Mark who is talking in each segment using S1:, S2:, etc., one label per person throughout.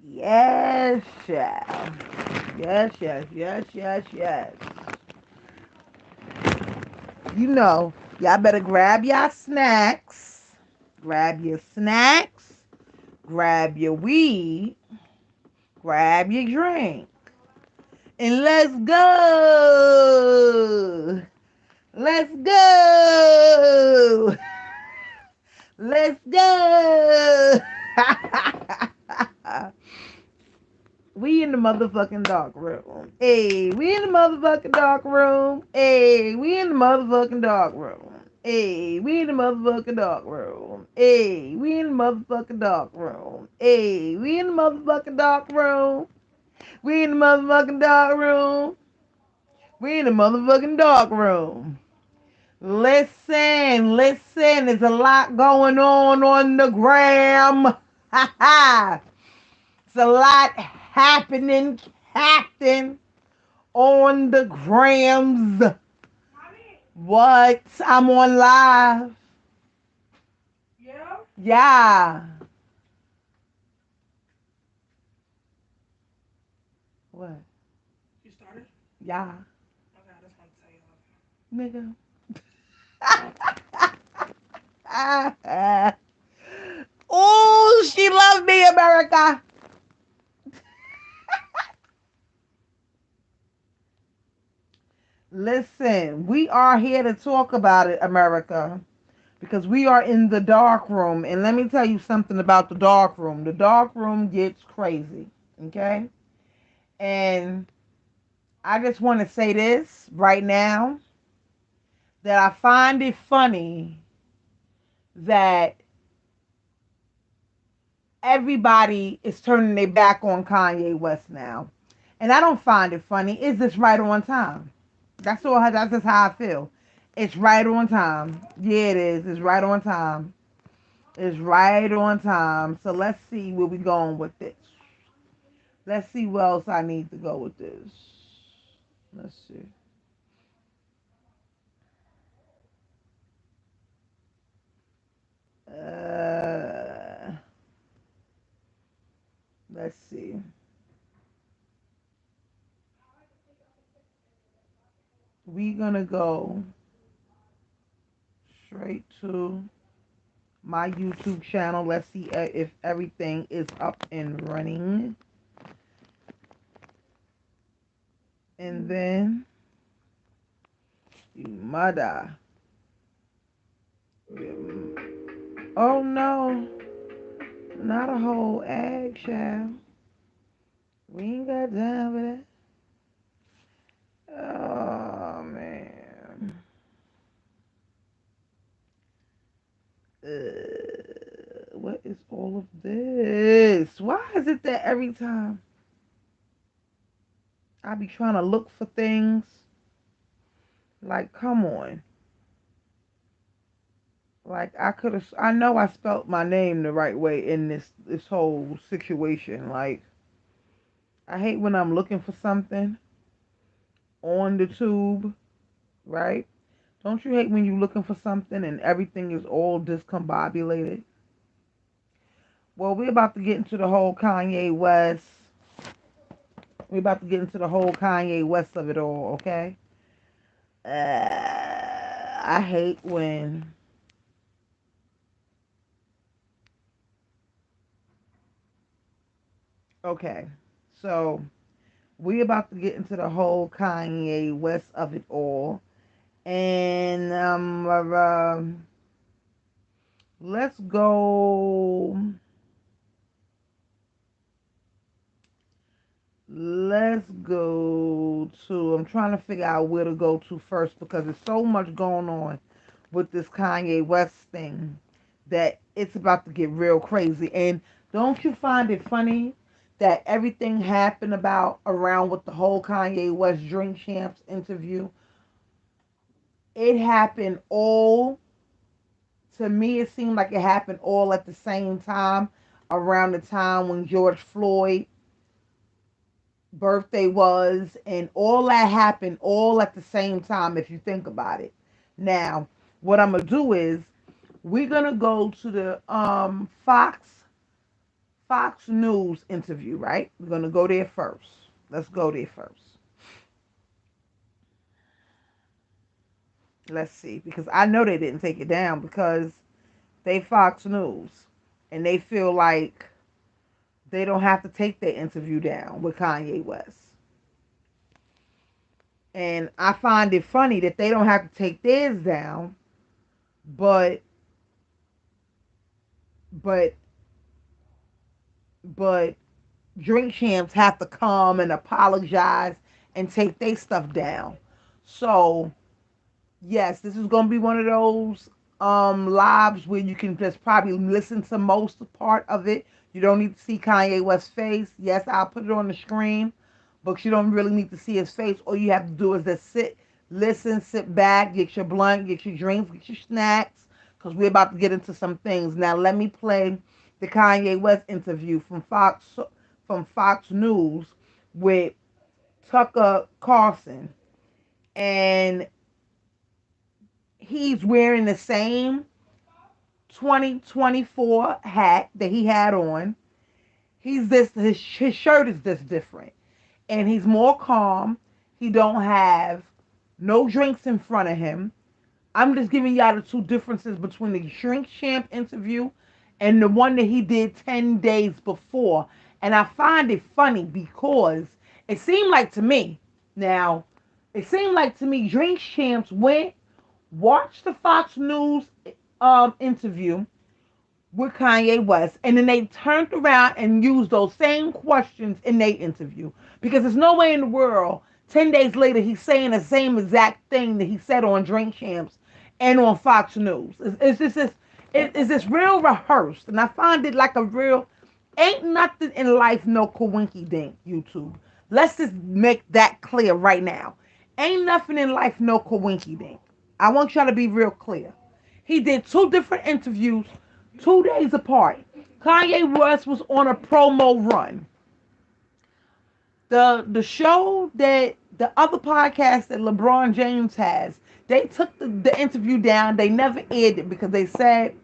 S1: Yes, child. Yes, yes, yes, yes, yes. You know, y'all better grab y'all snacks. Grab your snacks. Grab your weed. Grab your drink. And let's go. Let's go. Let's go. We in the motherfucking dark room. Hey, we in the motherfucking dark room. Hey, we in the motherfucking dark room. Hey, we in the motherfucking dark room. Hey, we in the motherfucking dark room. Hey, we in the motherfucking dark room. We in the motherfucking dark room. We in the motherfucking dark room. Listen. There's a lot going on the gram. Ha ha. It's a lot happening, Captain, on the grams. What? I'm on live.
S2: Yeah?
S1: Yeah. What?
S2: You started?
S1: Yeah.
S2: Okay, I just want to tell you love you.
S1: Nigga. Oh, she loved me, America. Listen, we are here to talk about it, America, because we are in the dark room. And let me tell you something about the dark room. The dark room gets crazy, okay? And I just want to say this right now that I find it funny that everybody is turning their back on Kanye West now. And I don't find it funny. It's just right on time. That's just how I feel. It's right on time. Yeah, it is. It's right on time. It's right on time. So let's see where we going with this. Let's see where else I need to go with this. Let's see. Uh, let's see. We gonna go straight to my YouTube channel. Let's see if everything is up and running. And then, you mother. Oh no, not a whole egg, child. We ain't got time for that. Oh man. What is all of this? Why is it that every time I be trying to look for things? Like, come on. Like I know I spelt my name the right way in this whole situation. Like, I hate when I'm looking for something on the tube, right? Don't you hate when you're looking for something and everything is all discombobulated? Well, we're about to get into the whole Kanye West. We're about to get into the whole Kanye West of it all, okay? I hate when. Okay, so we about to get into the whole Kanye West of it all, and let's go. Let's go to. I'm trying to figure out where to go to first because there's so much going on with this Kanye West thing that it's about to get real crazy. And don't you find it funny that everything happened about around with the whole Kanye West Drink Champs interview? It happened all, to me, it seemed like it happened all at the same time around the time when George Floyd birthday was, and all that happened all at the same time if you think about it. Now, what I'm gonna do is we're gonna go to the Fox News interview, right? We're going to go there first. Let's go there first. Let's see, because I know they didn't take it down because they Fox News and they feel like they don't have to take their interview down with Kanye West. And I find it funny that they don't have to take theirs down, but but but drink champs have to come and apologize and take their stuff down. So yes, this is gonna be one of those lives where you can just probably listen to most part of it. You don't need to see Kanye West's face. Yes, I'll put it on the screen, but you don't really need to see his face. All you have to do is just sit, listen, sit back, get your blunt, get your drinks, get your snacks, because we're about to get into some things. Now let me play the Kanye West interview from Fox News with Tucker Carlson, and he's wearing the same 2024 hat that he had on. His shirt is this different, and he's more calm. He don't have no drinks in front of him. I'm just giving y'all the two differences between the Shrink Champ interview and the one that he did 10 days before. And I find it funny because it seemed like to me, now, it seemed like to me Drink Champs went, watched the Fox News interview with Kanye West, and then they turned around and used those same questions in their interview. Because there's no way in the world 10 days later he's saying the same exact thing that he said on Drink Champs and on Fox News. It's this real rehearsed, and I find it like a real. Ain't nothing in life no coinky dink, YouTube. Let's just make that clear right now. Ain't nothing in life no coinky dink. I want y'all to be real clear. He did two different interviews 2 days apart. Kanye West was on a promo run. The show that the other podcast that LeBron James has, they took the interview down. They never aired it because they said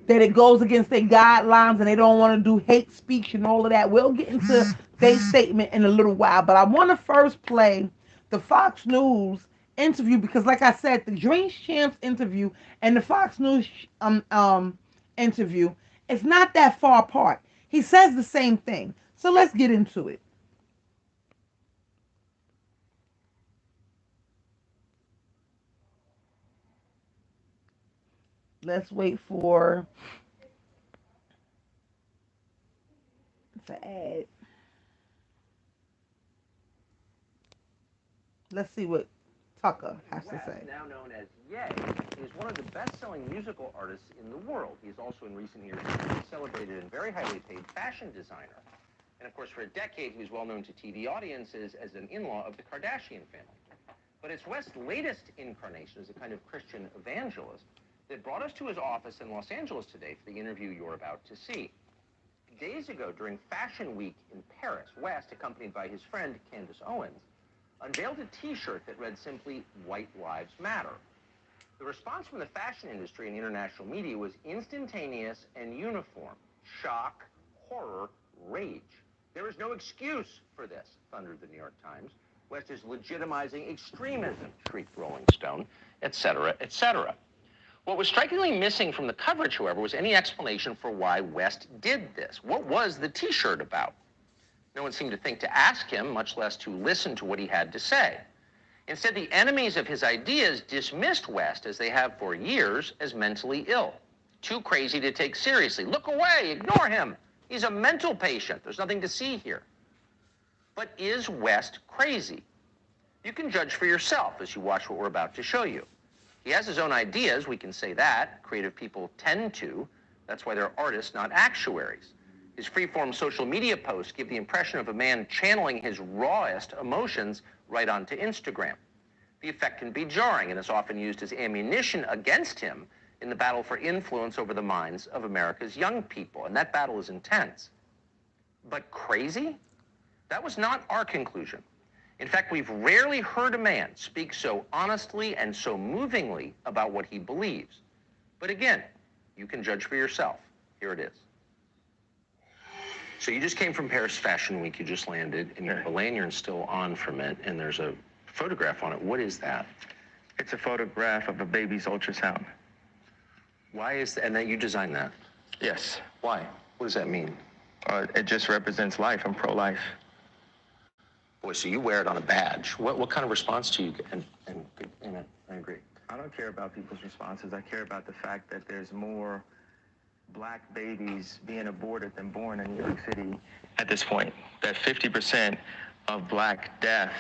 S1: that it goes against their guidelines and they don't want to do hate speech and all of that. We'll get into their statement in a little while, but I want to first play the Fox News interview because, like I said, the Dream Champs interview and the Fox News interview, it's not that far apart. He says the same thing. So let's get into it. Let's wait for to add. Let's see what Tucker has to say.
S3: Now known as Ye, is one of the best-selling musical artists in the world. He is also in recent years a celebrated and very highly paid fashion designer. And of course, for a decade, he was well known to TV audiences as an in-law of the Kardashian family. But it's West's latest incarnation as a kind of Christian evangelist that brought us to his office in Los Angeles today for the interview you're about to see. Days ago, during Fashion Week in Paris, West, accompanied by his friend Candace Owens, unveiled a T-shirt that read simply, "White Lives Matter." The response from the fashion industry and international media was instantaneous and uniform. Shock, horror, rage. There is no excuse for this, thundered the New York Times. West is legitimizing extremism, shrieked Rolling Stone, etc., etc. What was strikingly missing from the coverage, however, was any explanation for why West did this. What was the T-shirt about? No one seemed to think to ask him, much less to listen to what he had to say. Instead, the enemies of his ideas dismissed West, as they have for years, as mentally ill. Too crazy to take seriously. Look away, ignore him. He's a mental patient. There's nothing to see here. But is West crazy? You can judge for yourself as you watch what we're about to show you. He has his own ideas, we can say that. Creative people tend to. That's why they're artists, not actuaries. His free-form social media posts give the impression of a man channeling his rawest emotions right onto Instagram. The effect can be jarring and is often used as ammunition against him in the battle for influence over the minds of America's young people, and that battle is intense. But crazy? That was not our conclusion. In fact, we've rarely heard a man speak so honestly and so movingly about what he believes. But again, you can judge for yourself. Here it is. So you just came from Paris Fashion Week. You just landed, and you have a lanyard still on from it, and there's a photograph on it. What is that?
S4: It's a photograph of a baby's ultrasound.
S3: Why is that? And that you designed that?
S4: Yes.
S3: Why? What does that mean?
S4: It just represents life. I'm pro-life.
S3: Boy, so you wear it on a badge. What kind of response do you get? And I agree.
S4: I don't care about people's responses. I care about the fact that there's more black babies being aborted than born in New York City at this point. That 50% of black death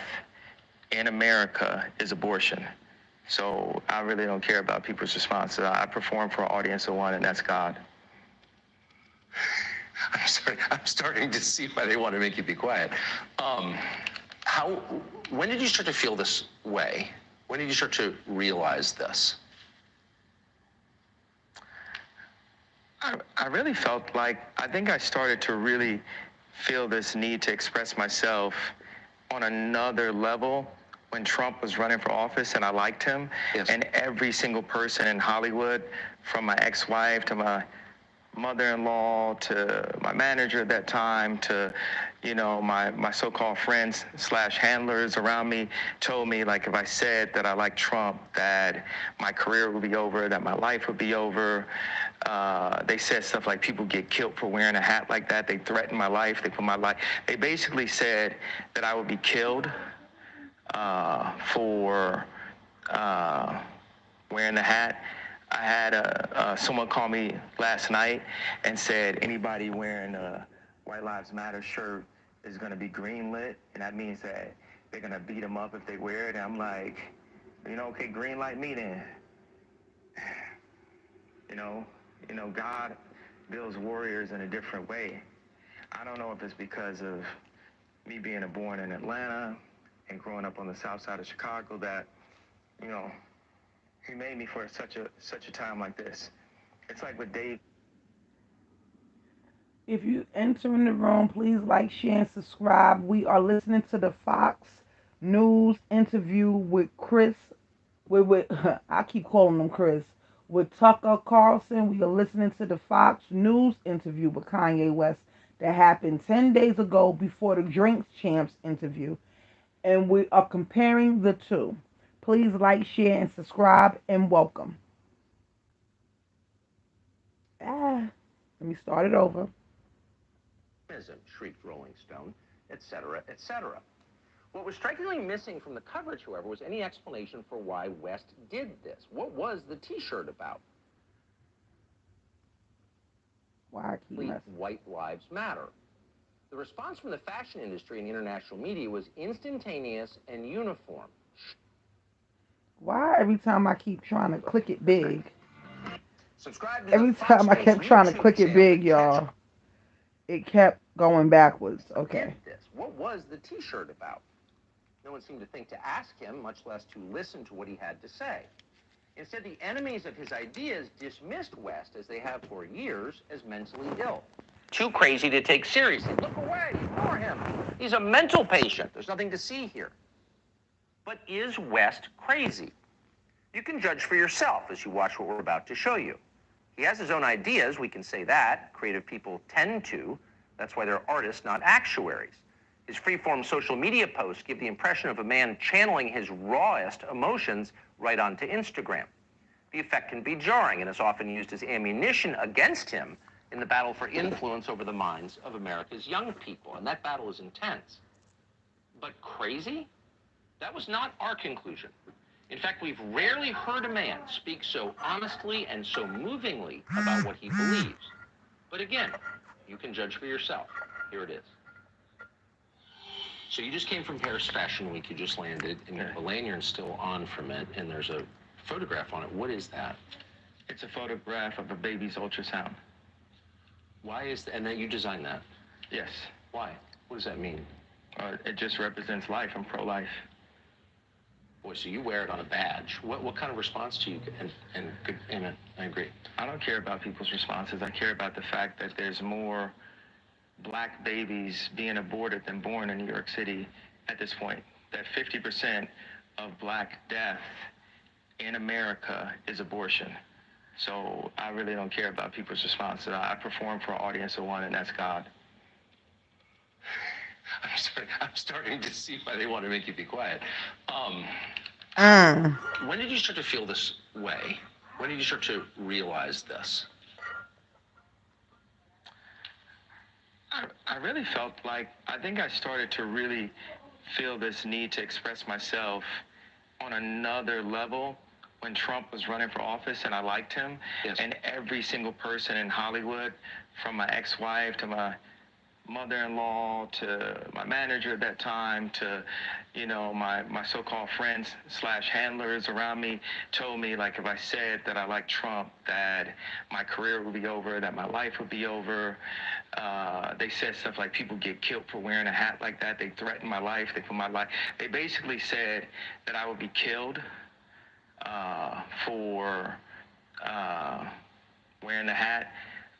S4: in America is abortion. So I really don't care about people's responses. I perform for an audience of one, and that's God.
S3: I'm starting to see why they want to make you be quiet. When did you start to feel this way? When did you start to realize this?
S4: I really felt like, I think I started to really feel this need to express myself on another level when Trump was running for office, and I liked him.
S3: Yes.
S4: And every single person in Hollywood, from my ex-wife to my mother-in-law to my manager at that time to, you know, my so-called friends / handlers around me, told me, like, if I said that I like Trump, that my career would be over, that my life would be over. They said stuff like people get killed for wearing a hat like that. They threatened my life. They put my life. They basically said that I would be killed for wearing the hat. I had someone call me last night and said anybody wearing a White Lives Matter shirt is going to be greenlit, and that means that they're going to beat them up if they wear it. And I'm like, you know, okay, green light me then. You know, God builds warriors in a different way. I don't know if it's because of me being born in Atlanta and growing up on the south side of Chicago that, you know, he made me for such a time like this. It's like with Dave.
S1: If you enter in the room, please like, share, and subscribe. We are listening to the Fox News interview with Chris. With I keep calling him Chris. With Tucker Carlson. We are listening to the Fox News interview with Kanye West that happened 10 days ago before the Drinks Champs interview. And we are comparing the two. Please like, share, and subscribe, and welcome. Let me start it over.
S3: Shrieked Rolling Stone, etc., etc. What was strikingly missing from the coverage, however, was any explanation for why West did this. What was the T-shirt about?
S1: Why I keep messing?
S3: White Lives Matter. The response from the fashion industry and international media was instantaneous and uniform.
S1: Why every time I keep trying to click it big?
S3: Subscribe to
S1: Every time I kept trying to click it big, y'all, it kept going backwards. Okay.
S3: What was the T-shirt about? No one seemed to think to ask him, much less to listen to what he had to say. Instead, the enemies of his ideas dismissed West, as they have for years, as mentally ill. Too crazy to take seriously. Look away, ignore him. He's a mental patient. There's nothing to see here. But is West crazy? You can judge for yourself as you watch what we're about to show you. He has his own ideas, we can say that. Creative people tend to. That's why they're artists, not actuaries. His free-form social media posts give the impression of a man channeling his rawest emotions right onto Instagram. The effect can be jarring and is often used as ammunition against him in the battle for influence over the minds of America's young people, and that battle is intense. But crazy? That was not our conclusion. In fact, we've rarely heard a man speak so honestly and so movingly about what he believes. But again, you can judge for yourself. Here it is. So you just came from Paris Fashion Week. You just landed, and the lanyard's still on from it, and there's a photograph on it. What is that?
S4: It's a photograph of a baby's ultrasound.
S3: Why is that? And that you designed that?
S4: Yes.
S3: Why? What does that mean?
S4: It just represents life. I'm pro-life.
S3: Boy, so you wear it on a badge. What kind of response do you get? And I agree.
S4: I don't care about people's responses. I care about the fact that there's more black babies being aborted than born in New York City at this point. That 50% of black death in America is abortion. So I really don't care about people's responses. I perform for an audience of one, and that's God.
S3: I'm starting to see why they want to make you be quiet. Um,
S1: Mm.
S3: when did you start to feel this way? When did you start to realize this?
S4: I really felt like, I think I started to really feel this need to express myself on another level when Trump was running for office and I liked him.
S3: Yes.
S4: And every single person in Hollywood, from my ex-wife to my mother-in-law to my manager at that time to, my so-called friends slash handlers around me, told me, like, if I said that I like Trump, that my career would be over, that my life would be over. They said stuff like people get killed for wearing a hat like that. They threatened my life. They put my life. They basically said that I would be killed for wearing the hat.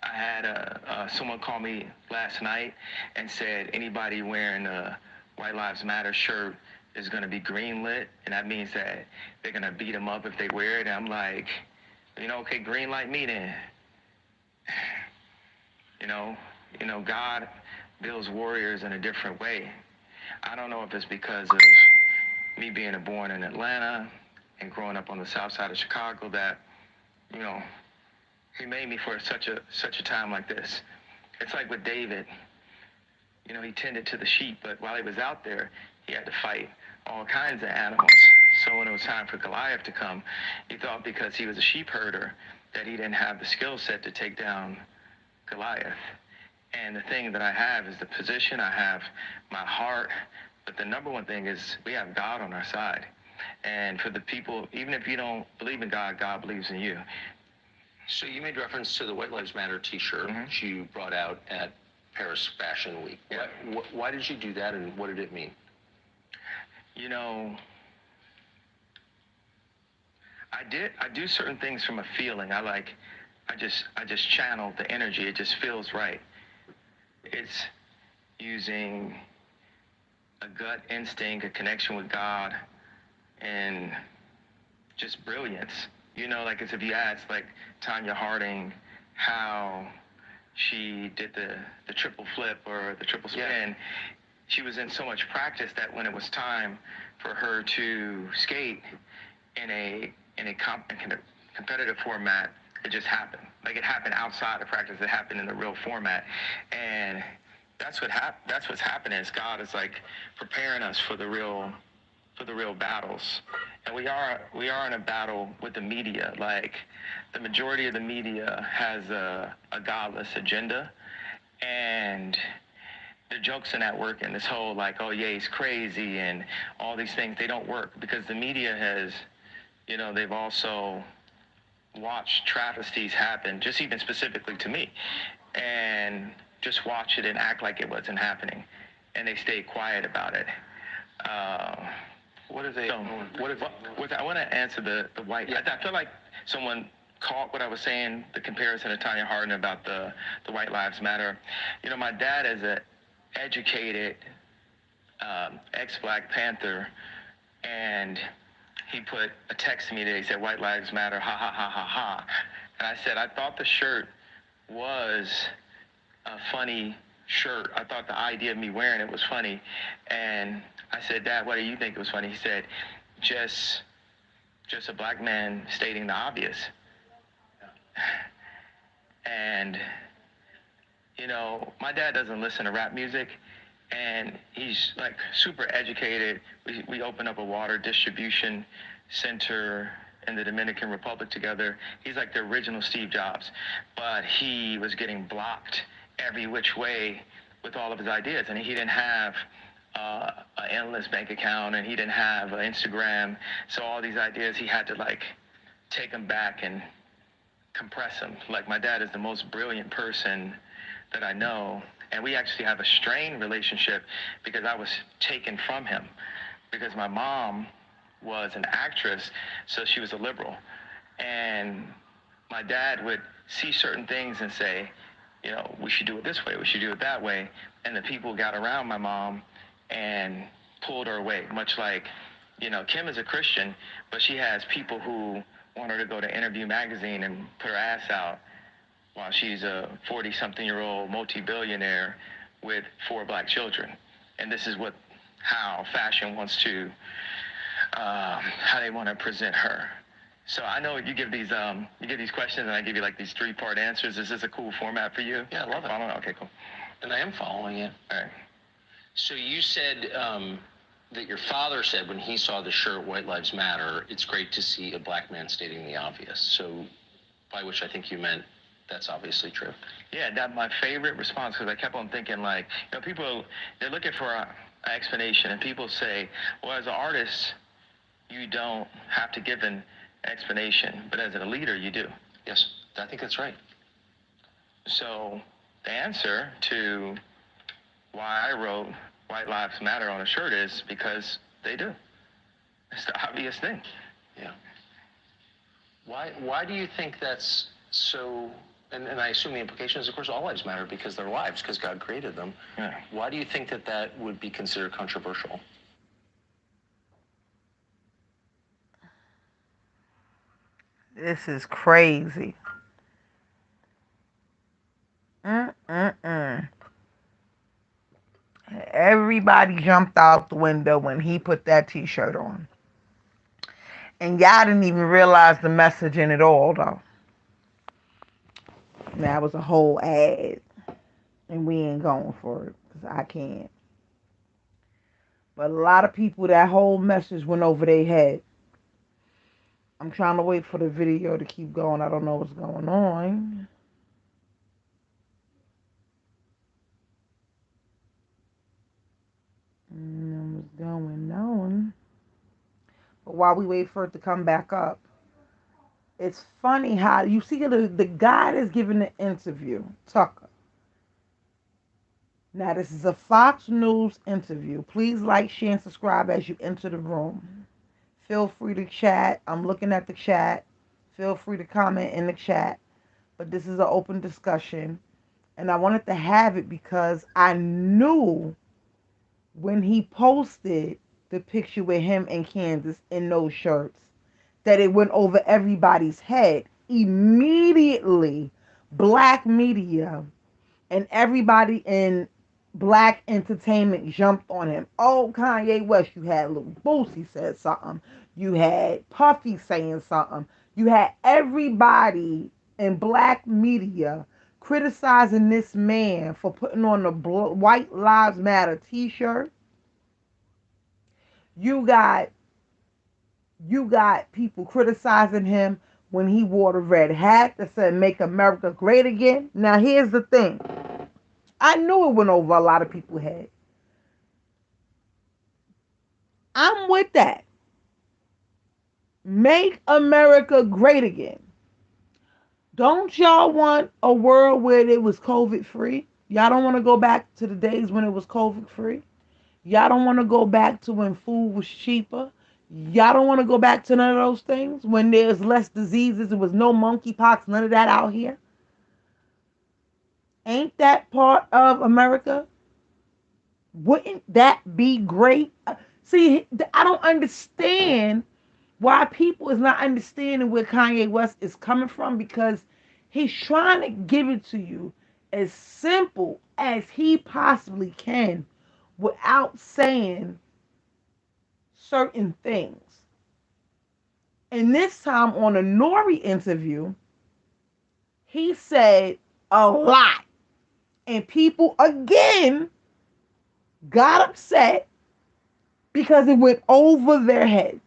S4: I had someone call me last night and said anybody wearing a White Lives Matter shirt is going to be greenlit, and that means that they're going to beat them up if they wear it. And I'm like, okay, green light me then. You know, God builds warriors in a different way. I don't know if it's because of me being born in Atlanta and growing up on the south side of Chicago that, you know, he made me for such a time like this. It's like with David, he tended to the sheep, but while he was out there, he had to fight all kinds of animals. So when it was time for Goliath to come, he thought because he was a sheep herder that he didn't have the skill set to take down Goliath. And the thing that I have is the position, I have my heart, but the number one thing is we have God on our side. And for the people, even if you don't believe in God, God believes in you.
S3: So you made reference to the White Lives Matter T-shirt you brought out at Paris Fashion Week.
S4: Yeah.
S3: Why did you do that, and what did it mean?
S4: I do certain things from a feeling. I just channel the energy. It just feels right. It's using a gut instinct, a connection with God, and just brilliance. Like as if you asked, like, Tanya Harding how she did the triple flip or the triple spin. She was in so much practice that when it was time for her to skate in a competitive format, it just happened. Like, it happened outside of practice. It happened in the real format, and that's what's happening. Is God is like preparing us for the real battles. And we are in a battle with the media. Like, the majority of the media has a godless agenda, and the jokes in that work, and this whole, like, oh yeah, he's crazy and all these things, they don't work because the media has, they've also watched travesties happen, just even specifically to me, and just watch it and act like it wasn't happening, and they stay quiet about it. Uh,
S3: What are they?
S4: so, I want to answer the white. Yeah. I feel like someone caught what I was saying, the comparison to Tanya Harding about the White Lives Matter. My dad is an educated ex-Black Panther, and he put a text to me today. He said, "White Lives Matter, ha ha ha ha ha." And I said, I thought the shirt was a funny shirt. I thought the idea of me wearing it was funny. And I said, "Dad, why do you think it was funny?" He said, just a black man stating the obvious. And, my dad doesn't listen to rap music, and he's like super educated. We opened up a water distribution center in the Dominican Republic together. He's like the original Steve Jobs, but he was getting blocked every which way with all of his ideas, and he didn't have an endless bank account, and he didn't have Instagram. So all these ideas, he had to like take them back and compress them. Like, my dad is the most brilliant person that I know, and we actually have a strained relationship because I was taken from him, because my mom was an actress, so she was a liberal, and my dad would see certain things and say, we should do it this way, we should do it that way, and the people got around my mom and pulled her away, much like, Kim is a Christian, but she has people who want her to go to Interview magazine and put her ass out while she's a 40-something-year-old multi-billionaire with 4 black children. and this is what how fashion wants to how they want to present her. So I know you give these questions and I give you like these three-part answers. Is this a cool format for you?
S3: Yeah, I love it.
S4: Following? Okay, cool.
S3: And I am following it.
S4: All right.
S3: So you said that your father said when he saw the shirt "White Lives Matter," it's great to see a black man stating the obvious. So, by which I think you meant that's obviously true.
S4: Yeah, that my favorite response because I kept on thinking like, people they're looking for an explanation, and people say, well, as an artist, you don't have to give an explanation, but as a leader, you do.
S3: Yes, I think that's right.
S4: So the answer to why I wrote White Lives Matter on a shirt is because they do. It's the obvious thing.
S3: Yeah. Why do you think that's so? And I assume the implication is, of course, all lives matter because they're lives, because God created them.
S4: Yeah.
S3: Why do you think that that would be considered controversial?
S1: This is crazy. Mm-mm-mm. Everybody jumped out the window when he put that t-shirt on. And y'all didn't even realize the message in it all, though. That was a whole ad. And we ain't going for it because I can't. But a lot of people, that whole message went over their head. I'm trying to wait for the video to keep going. I don't know what's going on. What's going on? But while we wait for it to come back up, it's funny how you see the guy that's giving the interview, Tucker. Now, this is a Fox News interview. Please like, share, and subscribe as you enter the room. Feel free to chat. I'm looking at the chat. Feel free to comment in the chat. But this is an open discussion. And I wanted to have it because I knew when he posted the picture with him and Candace in those shirts that it went over everybody's head. Immediately, black media and everybody in black entertainment jumped on him. Oh, Kanye West, you had Lil Boosie said something. You had Puffy saying something. You had everybody in black media criticizing this man for putting on the White Lives Matter t-shirt. You got people criticizing him when he wore the red hat that said "Make America Great Again." Now here's the thing. I knew it went over a lot of people's head. I'm with that. Make America great again. Don't y'all want a world where it was COVID free? Y'all don't want to go back to the days when it was COVID free? Y'all don't want to go back to when food was cheaper? Y'all don't want to go back to none of those things when there's less diseases, there was no monkeypox, none of that out here? Ain't that part of America? Wouldn't that be great? See, I don't understand why people is not understanding where Kanye West is coming from, because he's trying to give it to you as simple as he possibly can without saying certain things. And this time on a Nori interview, he said a lot. And people again got upset because it went over their heads.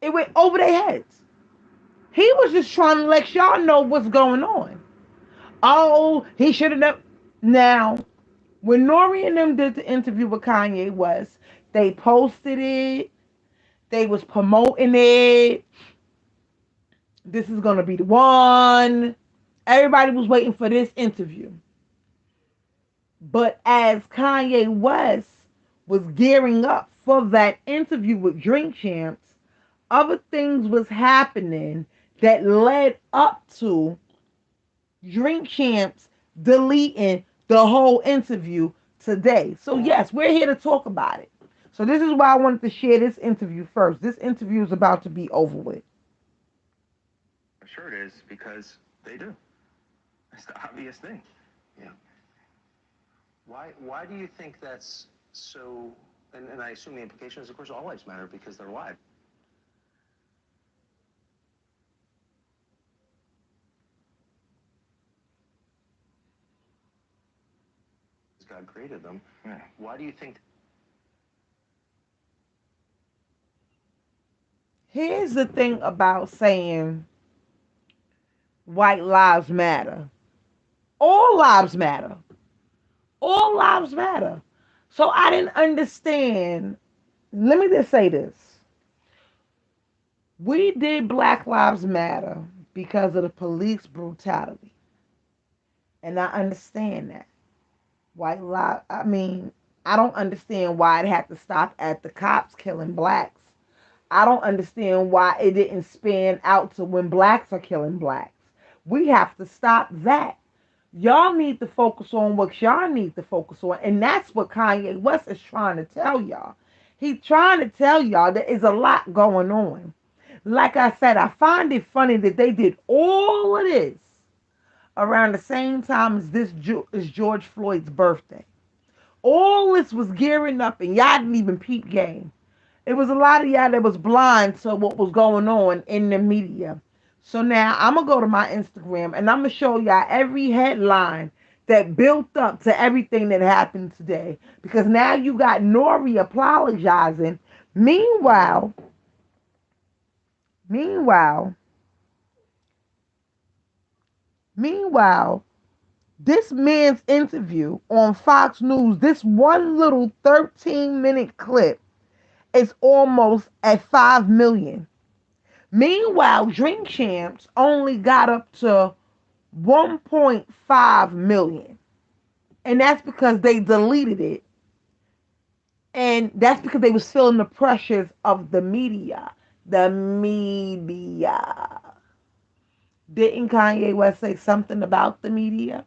S1: It went over their heads. He was just trying to let y'all know what's going on. Oh, he should have never. Now, when Nori and them did the interview with Kanye West, they posted it. They was promoting it. This is gonna be the one. Everybody was waiting for this interview. But as Kanye West was gearing up for that interview with Drink Champs, other things was happening that led up to Drink Champs deleting the whole interview today. So yes, we're here to talk about it. So this is why I wanted to share this interview first. This interview is about to be over with.
S4: Sure it is because they do. It's the obvious thing.
S3: Yeah. Why do you think that's so? And I assume the implication is, of course, all lives matter because they're alive. God created them. Yeah. Why do you think?
S1: Here's the thing about saying white lives matter. All lives matter. All lives matter. So I didn't understand. Let me just say this. We did Black Lives Matter because of the police brutality. And I understand that. White lives, I mean, I don't understand why it had to stop at the cops killing blacks. I don't understand why it didn't span out to when blacks are killing blacks. We have to stop that. Y'all need to focus on what y'all need to focus on. And that's what Kanye West is trying to tell y'all. He's trying to tell y'all there is a lot going on. Like I said, I find it funny that they did all of this around the same time as is George Floyd's birthday. All this was gearing up, and y'all didn't even peep game. It was a lot of y'all that was blind to what was going on in the media. So now I'm gonna go to my Instagram and I'm gonna show y'all every headline that built up to everything that happened today. Because now you got Nori apologizing. Meanwhile, meanwhile, meanwhile, this man's interview on Fox News, this one little 13-minute clip is almost at 5 million. Meanwhile, Drink Champs only got up to 1.5 million. And that's because they deleted it. And that's because they was feeling the pressures of the media. The media. Didn't Kanye West say something about the media?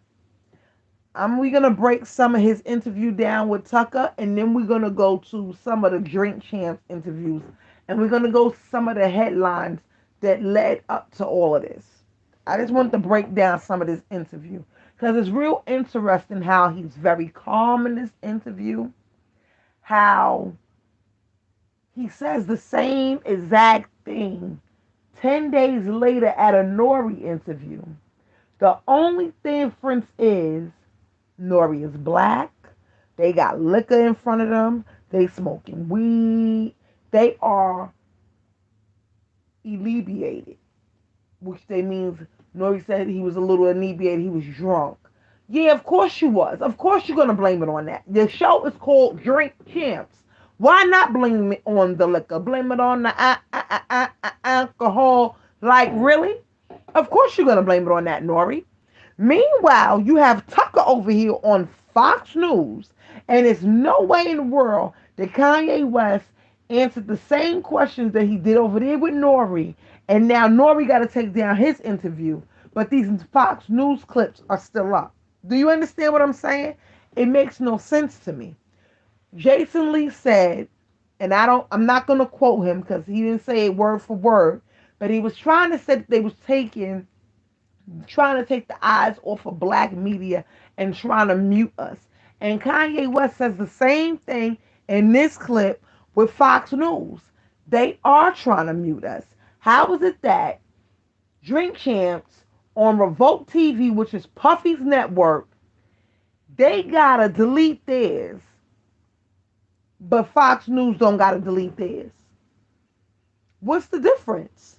S1: We're gonna break some of his interview down with Tucker, and then we're gonna go to some of the Drink Champs interviews, and we're gonna go some of the headlines that led up to all of this. I just want to break down some of this interview because it's real interesting how he's very calm in this interview, how he says the same exact thing 10 days later at a Nori interview. The only difference is Nori is black. They got liquor in front of them. They smoking weed. They are inebriated, which they means Nori said he was a little inebriated. He was drunk. Yeah, of course you was. Of course you're gonna blame it on that. The show is called Drink Champs. Why not blame it on the liquor? Blame it on the alcohol. Like really? Of course you're gonna blame it on that, Nori. Meanwhile, you have Tucker over here on Fox News, and there's no way in the world that Kanye West answered the same questions that he did over there with Nori, and now Nori got to take down his interview, but these Fox News clips are still up. Do you understand what I'm saying? It makes no sense to me. Jason Lee said, and I'm not gonna quote him because he didn't say it word for word, but he was trying to say that they was trying to take the eyes off of black media and trying to mute us. And Kanye West says the same thing in this clip with Fox News. They are trying to mute us. How is it that Drink Champs on Revolt TV, which is Puffy's network, they gotta delete theirs, but Fox News don't gotta delete theirs? What's the difference?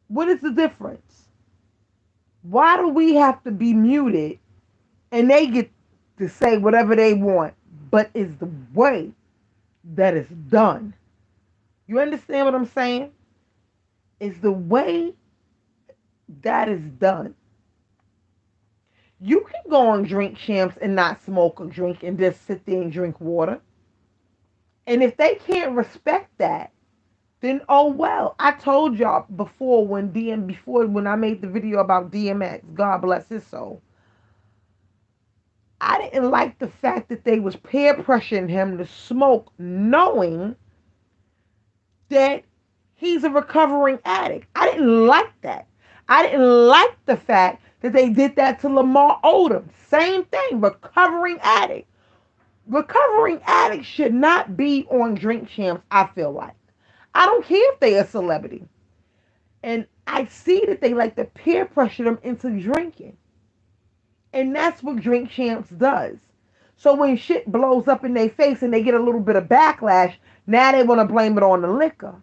S1: What is the difference? Why do we have to be muted and they get to say whatever they want, but it's the way that it's done? You understand what I'm saying? It's the way that is done. You can go on Drink Champs and not smoke or drink and just sit there and drink water. And if they can't respect that, then oh well. I told y'all before when I made the video about DMX, God bless his soul. I didn't like the fact that they was peer pressuring him to smoke, knowing that he's a recovering addict. I didn't like that. I didn't like the fact that they did that to Lamar Odom. Same thing, recovering addict. Recovering addicts should not be on Drink Champs, I feel like. I don't care if they are a celebrity. And I see that they like to peer pressure them into drinking. And that's what Drink Champs does. So when shit blows up in their face and they get a little bit of backlash, now they want to blame it on the liquor.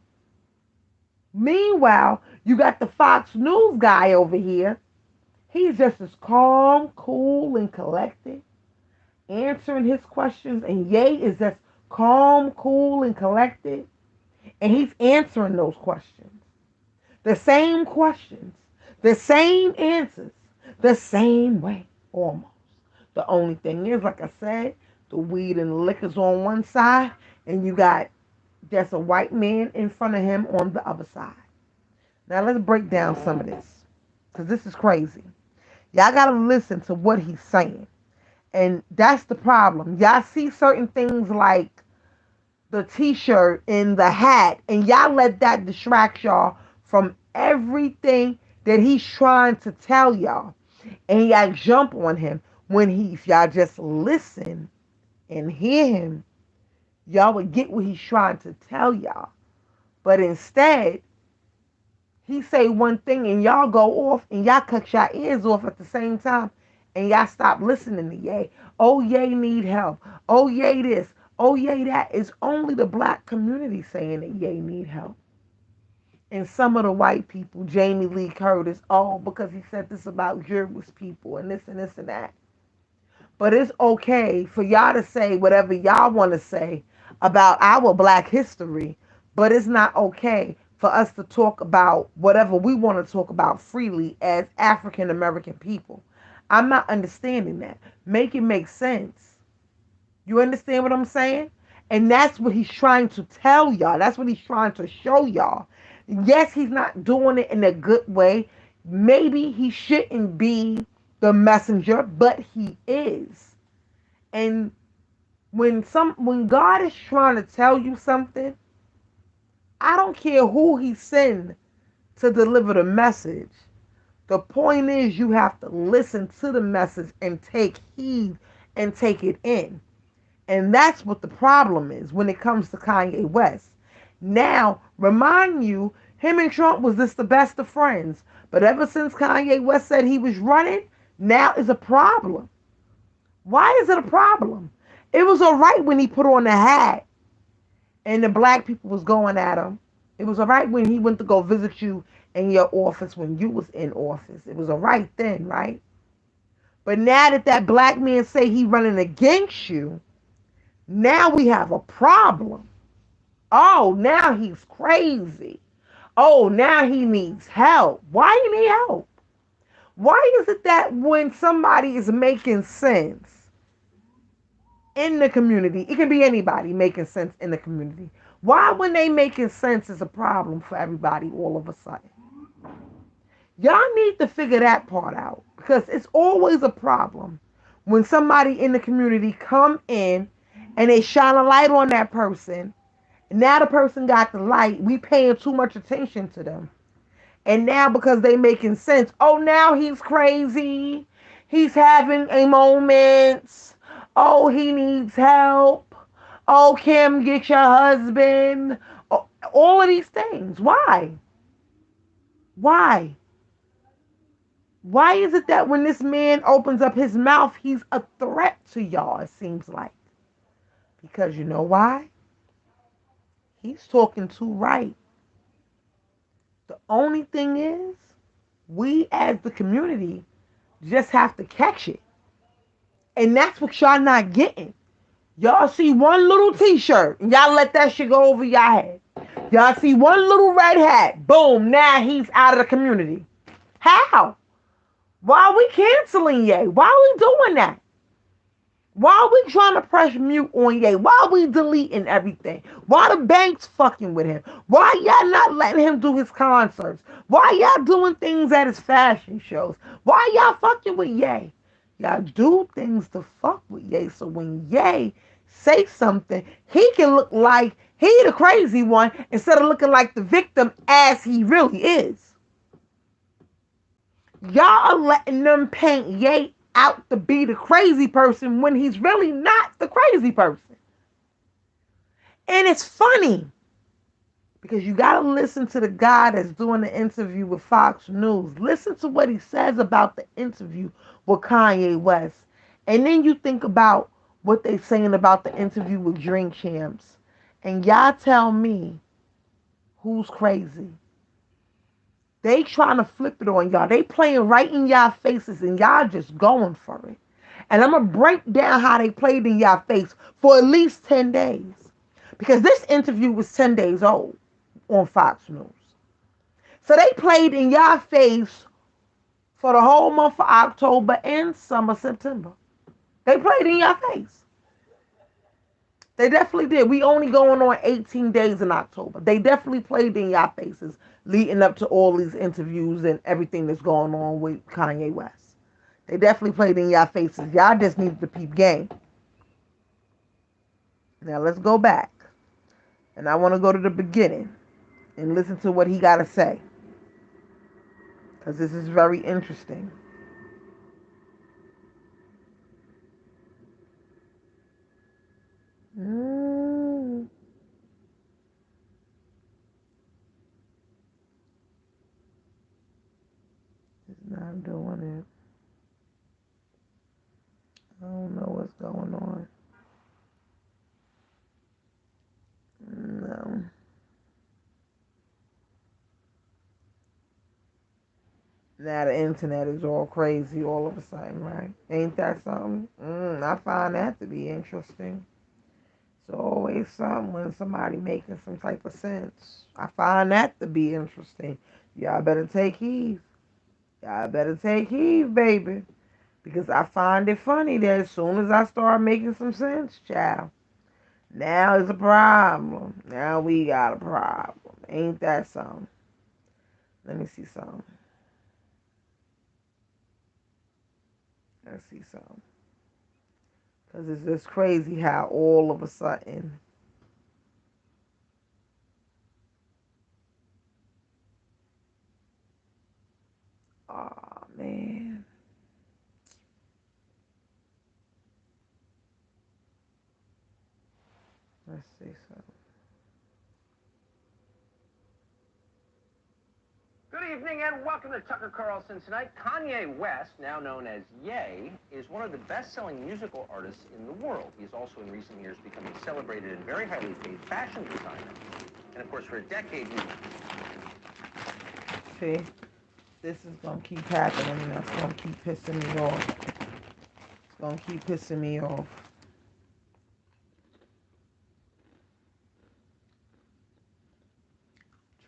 S1: Meanwhile, you got the Fox News guy over here. He's just as calm, cool, and collected, answering his questions. And Ye is just calm, cool, and collected. And he's answering those questions. The same questions, the same answers, the same way, almost. The only thing is, like I said, the weed and the liquor's on one side, and you got just a white man in front of him on the other side. Now let's break down some of this, because this is crazy. Y'all gotta listen to what he's saying. And that's the problem. Y'all see certain things like the t-shirt and the hat, and y'all let that distract y'all from everything that he's trying to tell y'all. And y'all jump on him when if y'all just listen and hear him, y'all would get what he's trying to tell y'all. But instead, he say one thing and y'all go off and y'all cut your ears off at the same time and y'all stop listening to Ye. Oh, Ye need help. Oh, Ye this. Oh, Ye that. It's only the black community saying that Ye need help. And some of the white people, Jamie Lee Curtis, oh, because he said this about Jewish people and this and this and that. But it's okay for y'all to say whatever y'all want to say about our black history, but it's not okay for us to talk about whatever we want to talk about freely as African American people. I'm not understanding that. Make it make sense. You understand what I'm saying? And that's what he's trying to tell y'all. That's what he's trying to show y'all. Yes, he's not doing it in a good way. Maybe he shouldn't be the messenger, but he is. And when God is trying to tell you something, I don't care who he sends to deliver the message. The point is you have to listen to the message and take heed and take it in. And that's what the problem is when it comes to Kanye West. Now, remind you, him and Trump was just the best of friends. But ever since Kanye West said he was running, now is a problem. Why is it a problem? It was all right when he put on the hat and the black people was going at him. It was all right when he went to go visit you in your office when you was in office. It was all right then, right? But now that that black man say he running against you, now we have a problem. Oh, now he's crazy. Oh, now he needs help. Why you need help? Why is it that when somebody is making sense in the community, it can be anybody making sense in the community, why when they making sense is a problem for everybody all of a sudden? Y'all need to figure that part out because it's always a problem when somebody in the community come in and they shine a light on that person. Now the person got the light. We paying too much attention to them. And now because they making sense, oh, now he's crazy. He's having a moment. Oh, he needs help. Oh, Kim, get your husband. Oh, all of these things. Why? Why? Why is it that when this man opens up his mouth, he's a threat to y'all, it seems like? Because you know why? He's talking too right. The only thing is, we as the community just have to catch it. And that's what y'all not getting. Y'all see one little t-shirt and y'all let that shit go over your head. Y'all see one little red hat. Boom, now he's out of the community. How? Why are we canceling Ye? Why are we doing that? Why are we trying to press mute on Ye? Why are we deleting everything? Why the banks fucking with him? Why y'all not letting him do his concerts? Why y'all doing things at his fashion shows? Why y'all fucking with Ye? Y'all do things to fuck with Ye. So when Ye say something, he can look like he the crazy one instead of looking like the victim as he really is. Y'all are letting them paint Ye out to be the crazy person when he's really not the crazy person. And it's funny because you got to listen to the guy that's doing the interview with Fox News. Listen to what he says about the interview with Kanye West. And then you think about what they saying about the interview with Drink Champs. And y'all tell me who's crazy. They trying to flip it on y'all. They playing right in y'all faces and y'all just going for it. And I'm going to break down how they played in y'all face for at least 10 days. Because this interview was 10 days old on Fox News. So they played in y'all face for the whole month of October and some of September. They played in y'all face. They definitely did. We only going on 18 days in October. They definitely played in y'all faces leading up to all these interviews and everything that's going on with Kanye West. They definitely played in y'all faces. Y'all just needed to peep game. Now let's go back. And I want to go to the beginning and listen to what he got to say. Because this is very interesting. Mm, it's not doing it. I don't know what's going on. No. Now the internet is all crazy all of a sudden, right? Ain't that something? I find that to be interesting. It's always something when somebody making some type of sense. I find that to be interesting. Y'all better take heed. Y'all better take heed, baby. Because I find it funny that as soon as I start making some sense, child, now it's a problem. Now we got a problem. Ain't that something? Let me see something. Let's see something. Because it's just crazy how all of a sudden, oh man, let's see something.
S3: Good evening and welcome to Tucker Carlson Tonight. Kanye West, now known as Ye, is one of the best-selling musical artists in the world. He's also in recent years become a celebrated and very highly paid fashion designer. And of course, for a decade, he...
S1: See, this is going to keep happening and that's going to keep pissing me off. It's going to keep pissing me off.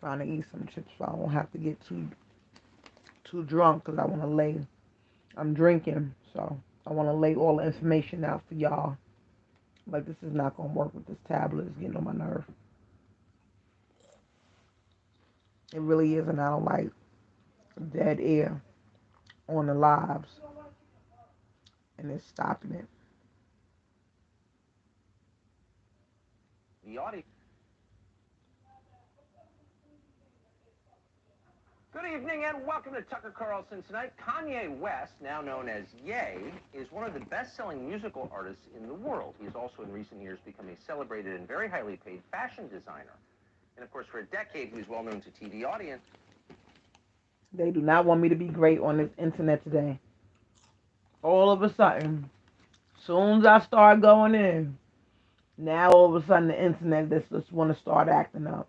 S1: Trying to eat some chips so I won't have to get too drunk because I want to lay. I'm drinking, so I want to lay all the information out for y'all. Like, this is not going to work with this tablet. It's getting on my nerve. It really is, and I don't like dead air on the lives. And it's stopping it.
S3: The audience. Good evening and welcome to Tucker Carlson Tonight. Kanye West, now known as Ye, is one of the best-selling musical artists in the world. He's also in recent years become a celebrated and very highly paid fashion designer. And of course, for a decade, he was well known to TV audience.
S1: They do not want me to be great on this internet today. All of a sudden, soon as I start going in, now all of a sudden the internet just want to start acting up.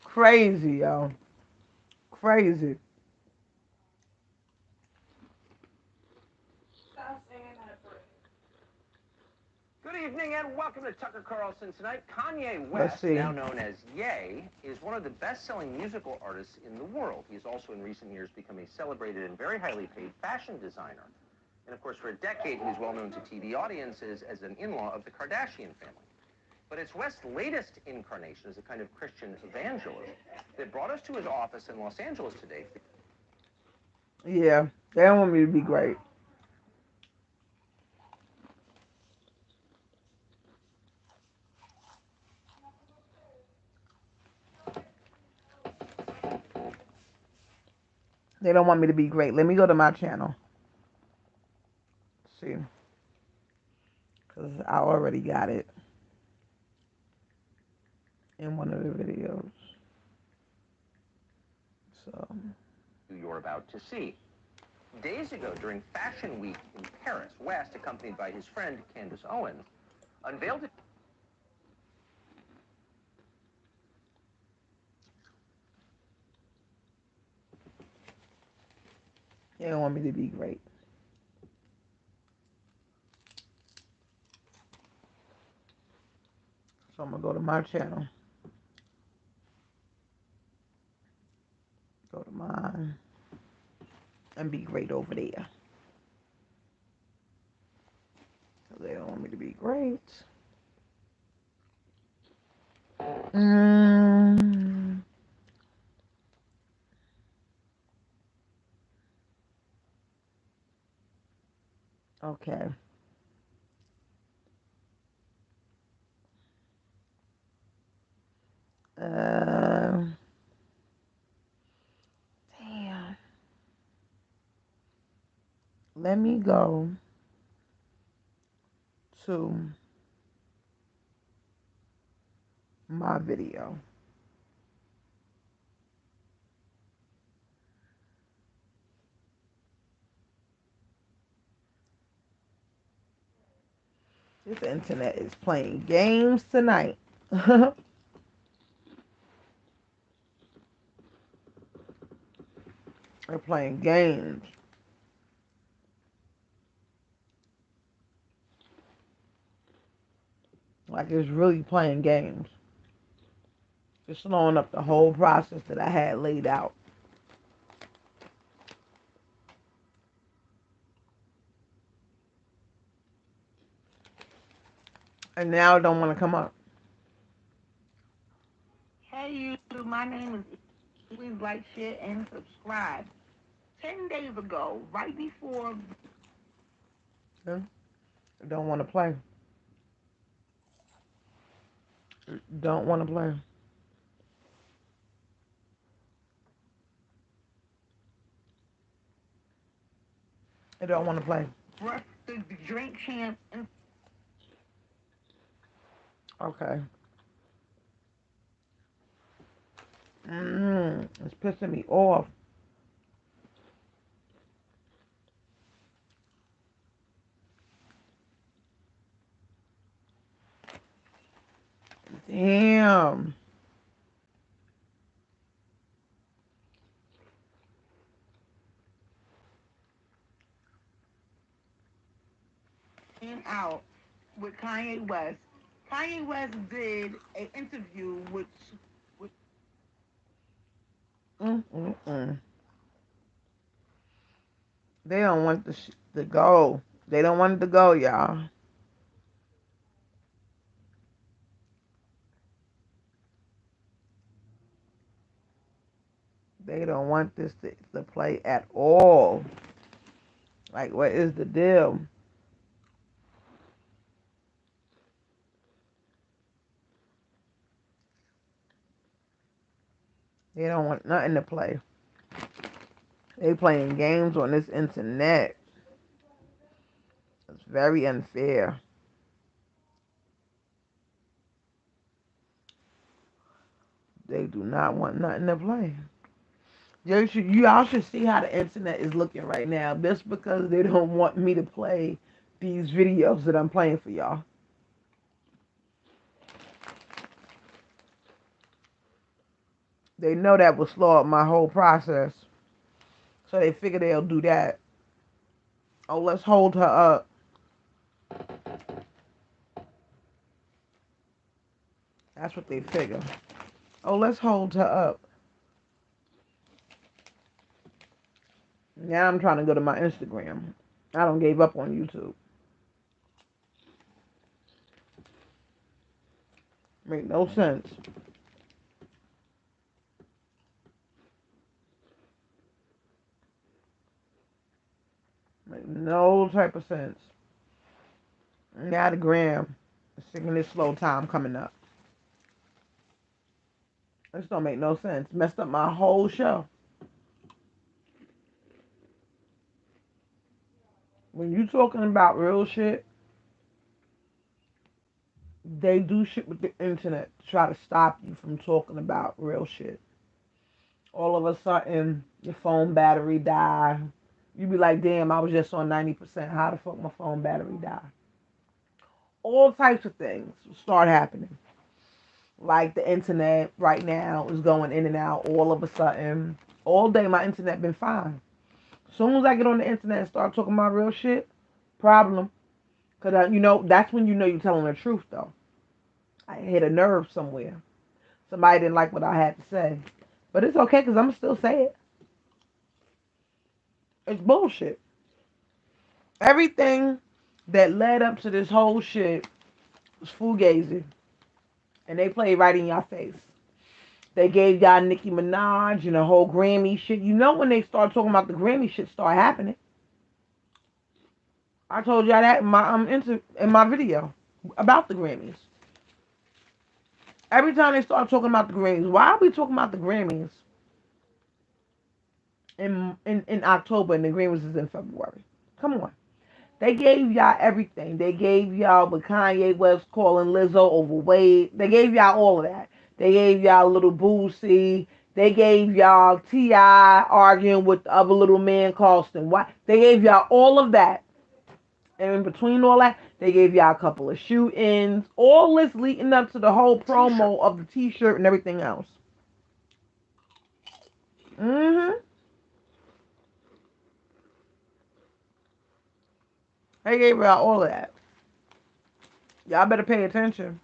S1: Crazy, yo. Crazy.
S2: Stop saying that, Fred.
S3: Good evening and welcome to Tucker Carlson Tonight. Kanye
S1: Let's
S3: West,
S1: see.
S3: now known as Ye, is one of the best-selling musical artists in the world. He's also in recent years become a celebrated and very highly paid fashion designer. And of course, for a decade, he was well known to TV audiences as an in-law of the Kardashian family. But it's West's latest incarnation as a kind of Christian evangelist that brought us to his office in Los Angeles today.
S1: Yeah, they don't want me to be great. They don't want me to be great. Let me go to my channel. See, because I already got it in one of the videos. So
S3: you're about to see. Days ago, during Fashion Week in Paris, West, accompanied by his friend Candace Owens, unveiled a
S1: they don't want me to be great. So I'm gonna go to my channel. Go to mine and be great over there. They don't want me to be great. Mm. Okay. Damn. Let me go to my video. This internet is playing games tonight. They're playing games. Like it's really playing games. It's slowing up the whole process that I had laid out. And now it don't want to come up.
S5: Hey YouTube, my name is. Please like, share, and subscribe. 10 days ago, right before.
S1: Yeah. It don't want to play. Don't want to play. It don't want to play.
S5: The drink champ.
S1: Okay. It's pissing me off. Damn.
S5: Came out with Kanye West. Kanye West did an interview with
S1: Mm-mm-mm. They don't want to go. They don't want it to go, y'all. They don't want this to play at all. Like, what is the deal? They don't want nothing to play. They playing games on this internet. It's very unfair. They do not want nothing to play. Y'all should see how the internet is looking right now. Just because they don't want me to play these videos that I'm playing for y'all. They know that will slow up my whole process. So they figure they'll do that. Oh, let's hold her up. That's what they figure. Oh, let's hold her up. Now I'm trying to go to my Instagram. I don't gave up on YouTube. Make no sense. Make no type of sense. Now the gram is singing this slow time coming up. This don't make no sense. Messed up my whole show. When you talking about real shit, they do shit with the internet to try to stop you from talking about real shit. All of a sudden, your phone battery die. You be like, damn, I was just on 90%. How the fuck my phone battery die? All types of things start happening. Like the internet right now is going in and out all of a sudden. All day my internet been fine. As soon as I get on the internet and start talking about real shit, problem. Cause that's when you know you're telling the truth though. I hit a nerve somewhere. Somebody didn't like what I had to say. But it's okay because I'm still say it. It's bullshit. Everything that led up to this whole shit was fugazi. And they played right in your face. They gave y'all Nicki Minaj and the whole Grammy shit. You know when they start talking about the Grammy shit start happening. I told y'all that in my video about the Grammys. Every time they start talking about the Grammys, why are we talking about the Grammys in October and the Grammys is in February? Come on. They gave y'all everything. They gave y'all with Kanye West calling Lizzo overweight. They gave y'all all of that. They gave y'all Little Boosie. They gave y'all T.I. arguing with the other little man, Carlston White. They gave y'all all of that. And in between all that, they gave y'all a couple of shoot-ins. All this leading up to the whole promo of the T-shirt and everything else. Mm-hmm. They gave y'all all of that. Y'all better pay attention.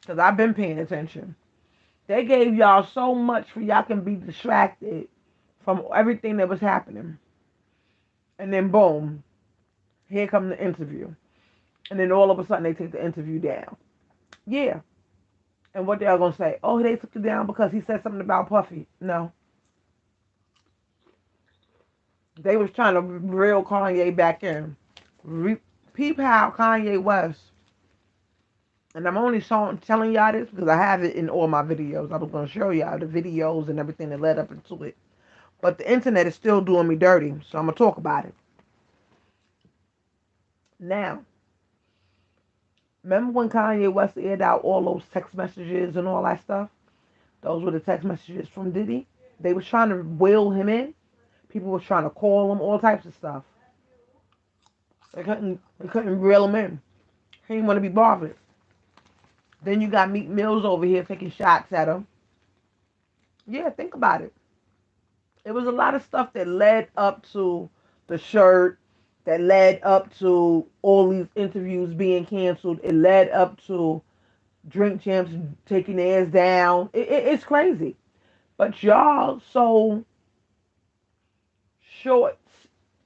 S1: Because I've been paying attention. They gave y'all so much for y'all can be distracted from everything that was happening. And then boom, here come the interview. And then all of a sudden they take the interview down. Yeah. And what they are going to say? Oh, they took it down because he said something about Puffy. No. They was trying to reel Kanye back in. Peep how Kanye West, and I'm only telling y'all this because I have it in all my videos. I was going to show y'all the videos and everything that led up into it. But the internet is still doing me dirty, so I'm going to talk about it. Now, remember when Kanye West aired out all those text messages and all that stuff? Those were the text messages from Diddy. They was trying to wheel him in. People was trying to call him, all types of stuff. They couldn't reel him in. He didn't want to be bothered. Then you got Meek Mills over here taking shots at him. Yeah, think about it. It was a lot of stuff that led up to the shirt, that led up to all these interviews being canceled. It led up to Drink Champs taking theirs down. It's crazy. But y'all so short.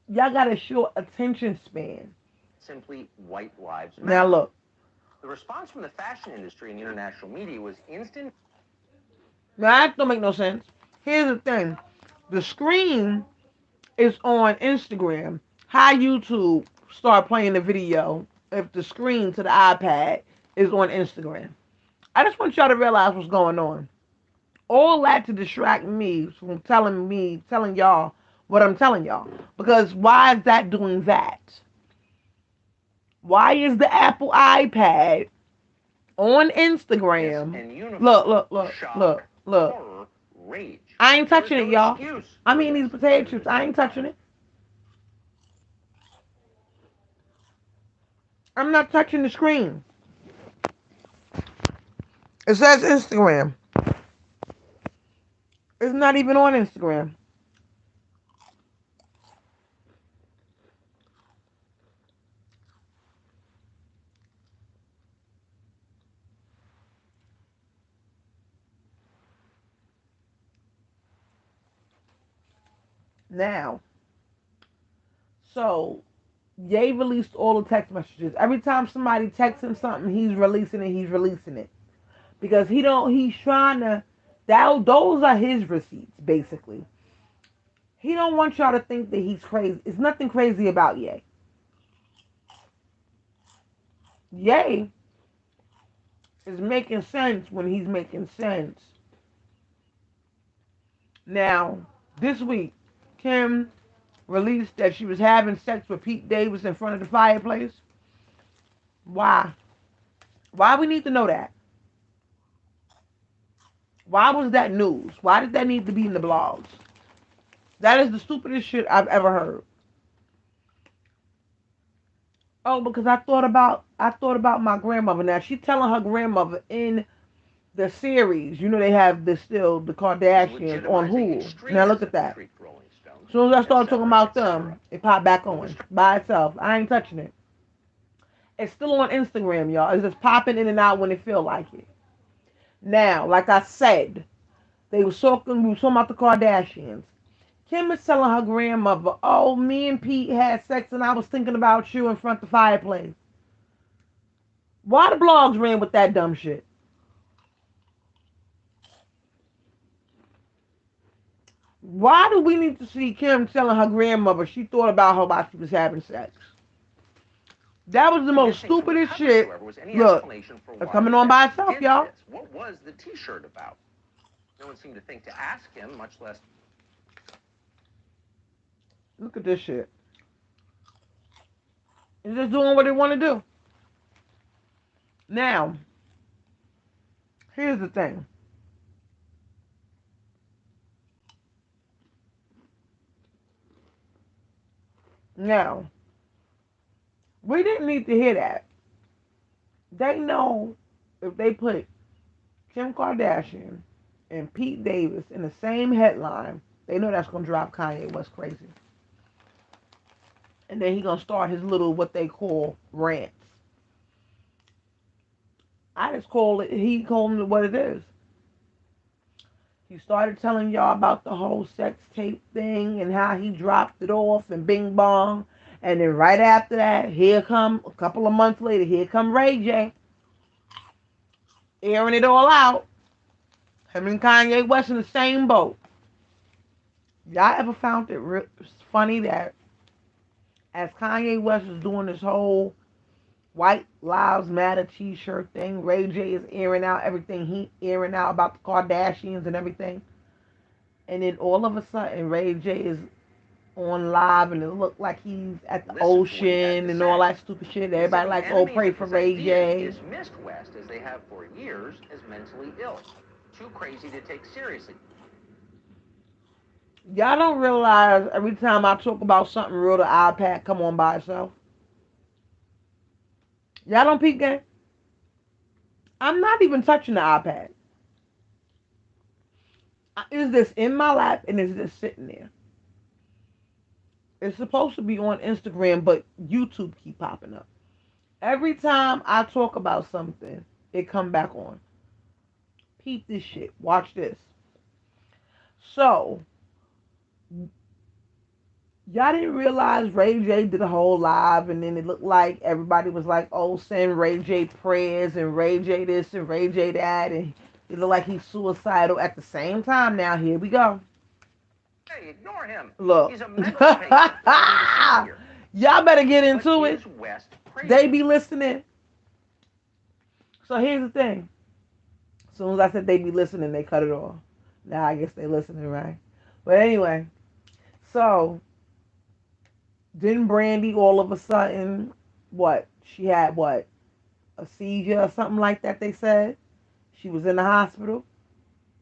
S1: Y'all got a short attention span.
S3: Simply white lives matter.
S1: Now look.
S3: The response from the fashion industry and the international media was instant.
S1: Now that don't make no sense. Here's the thing. The screen is on Instagram. How YouTube start playing the video if the screen to the iPad is on Instagram. I just want y'all to realize what's going on. All that to distract me from telling y'all what I'm telling y'all. Because why is that doing that? Why is the Apple iPad on Instagram? Look.
S3: Horror, rage.
S1: I ain't touching it, y'all. I mean these potato chips. I ain't touching it. I'm not touching the screen. It says Instagram. It's not even on Instagram. Now, so Ye released all the text messages. Every time somebody texts him something, he's releasing it. He's releasing it because he's trying to. Those are his receipts, basically. He don't want y'all to think that he's crazy. It's nothing crazy about Ye. Ye is making sense when he's making sense. Now, this week, Kim released that she was having sex with Pete Davis in front of the fireplace? Why? Why we need to know that? Why was that news? Why did that need to be in the blogs? That is the stupidest shit I've ever heard. Oh, because I thought about my grandmother. Now she's telling her grandmother in the series. You know they have the Kardashians on Hulu. Now look at that. As soon as I start talking about them, it popped back on by itself. I ain't touching it. It's still on Instagram, y'all. It's just popping in and out when it feel like it. Now, like I said, we were talking about the Kardashians. Kim is telling her grandmother, oh, me and Pete had sex and I was thinking about you in front of the fireplace. Why the blogs ran with that dumb shit? Why do we need to see Kim telling her grandmother she thought about her while she was having sex? That was the most stupidest shit. Look, it's coming on by itself, y'all.
S3: What was the T-shirt about? No one seemed to think to ask him, much less.
S1: Look at this shit. It's just doing what they want to do. Now, here's the thing. Now, we didn't need to hear that. They know if they put Kim Kardashian and Pete Davis in the same headline, they know that's going to drive Kanye West crazy. And then he going to start his little, what they call, rants. I just he called it what it is. He started telling y'all about the whole sex tape thing and how he dropped it off and bing bong. And then right after that, a couple of months later, here come Ray J. Airing it all out. Him and Kanye West in the same boat. Y'all ever found it funny that as Kanye West is doing this whole White Lives Matter t-shirt thing, Ray J is airing out everything he airing out about the Kardashians and everything. And then all of a sudden, Ray J is on live and it looked like he's at the ocean and all that stupid shit. Everybody like, oh, pray for Ray J.
S3: Dismissed West, as they have for years, as mentally ill. Too crazy to take seriously.
S1: Y'all don't realize every time I talk about something real, the iPad come on by itself. Y'all don't peep game. I'm not even touching the iPad. It's just in my lap and it's just sitting there. It's supposed to be on Instagram, but YouTube keep popping up. Every time I talk about something, it come back on. Peep this shit. Watch this. So, y'all didn't realize Ray J did a whole live and then it looked like everybody was like, oh, send Ray J prayers and Ray J this and Ray J that. And it looked like he's suicidal at the same time. Now, here we go.
S3: Hey, ignore him.
S1: Look.
S3: He's a mental patient.
S1: Y'all better get into it. They be listening. So here's the thing. As soon as I said they be listening, they cut it off. Now I guess they listening, right? But anyway, so didn't Brandy all of a sudden, she had a seizure or something like that, they said? She was in the hospital.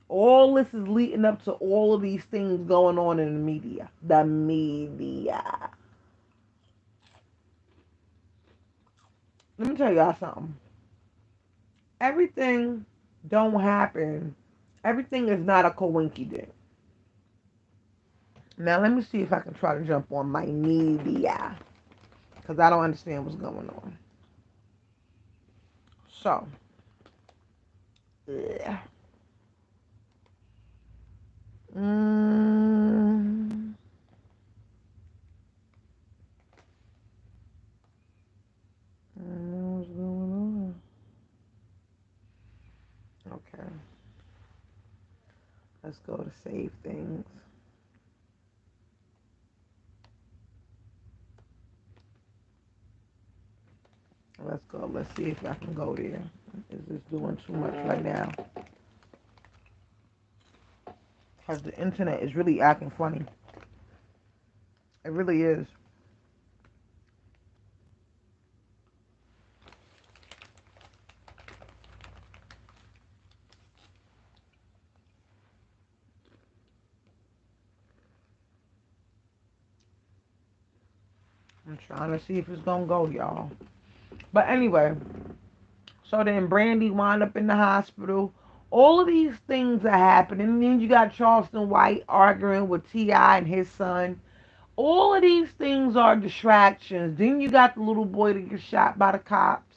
S1: All this is leading up to all of these things going on in the media. The media. Let me tell y'all something. Everything don't happen. Everything is not a coincidence. Now let me see if I can try to jump on my media. Because I don't understand what's going on. So. Yeah. What's going on? Okay. Let's go to save things. Let's go. Let's see if I can go there. Is this doing too much right now? Because the internet is really acting funny. It really is. I'm trying to see if it's gonna go, y'all. But anyway, so then Brandy wound up in the hospital. All of these things are happening. And then you got Charleston White arguing with T.I. and his son. All of these things are distractions. Then you got the little boy that gets shot by the cops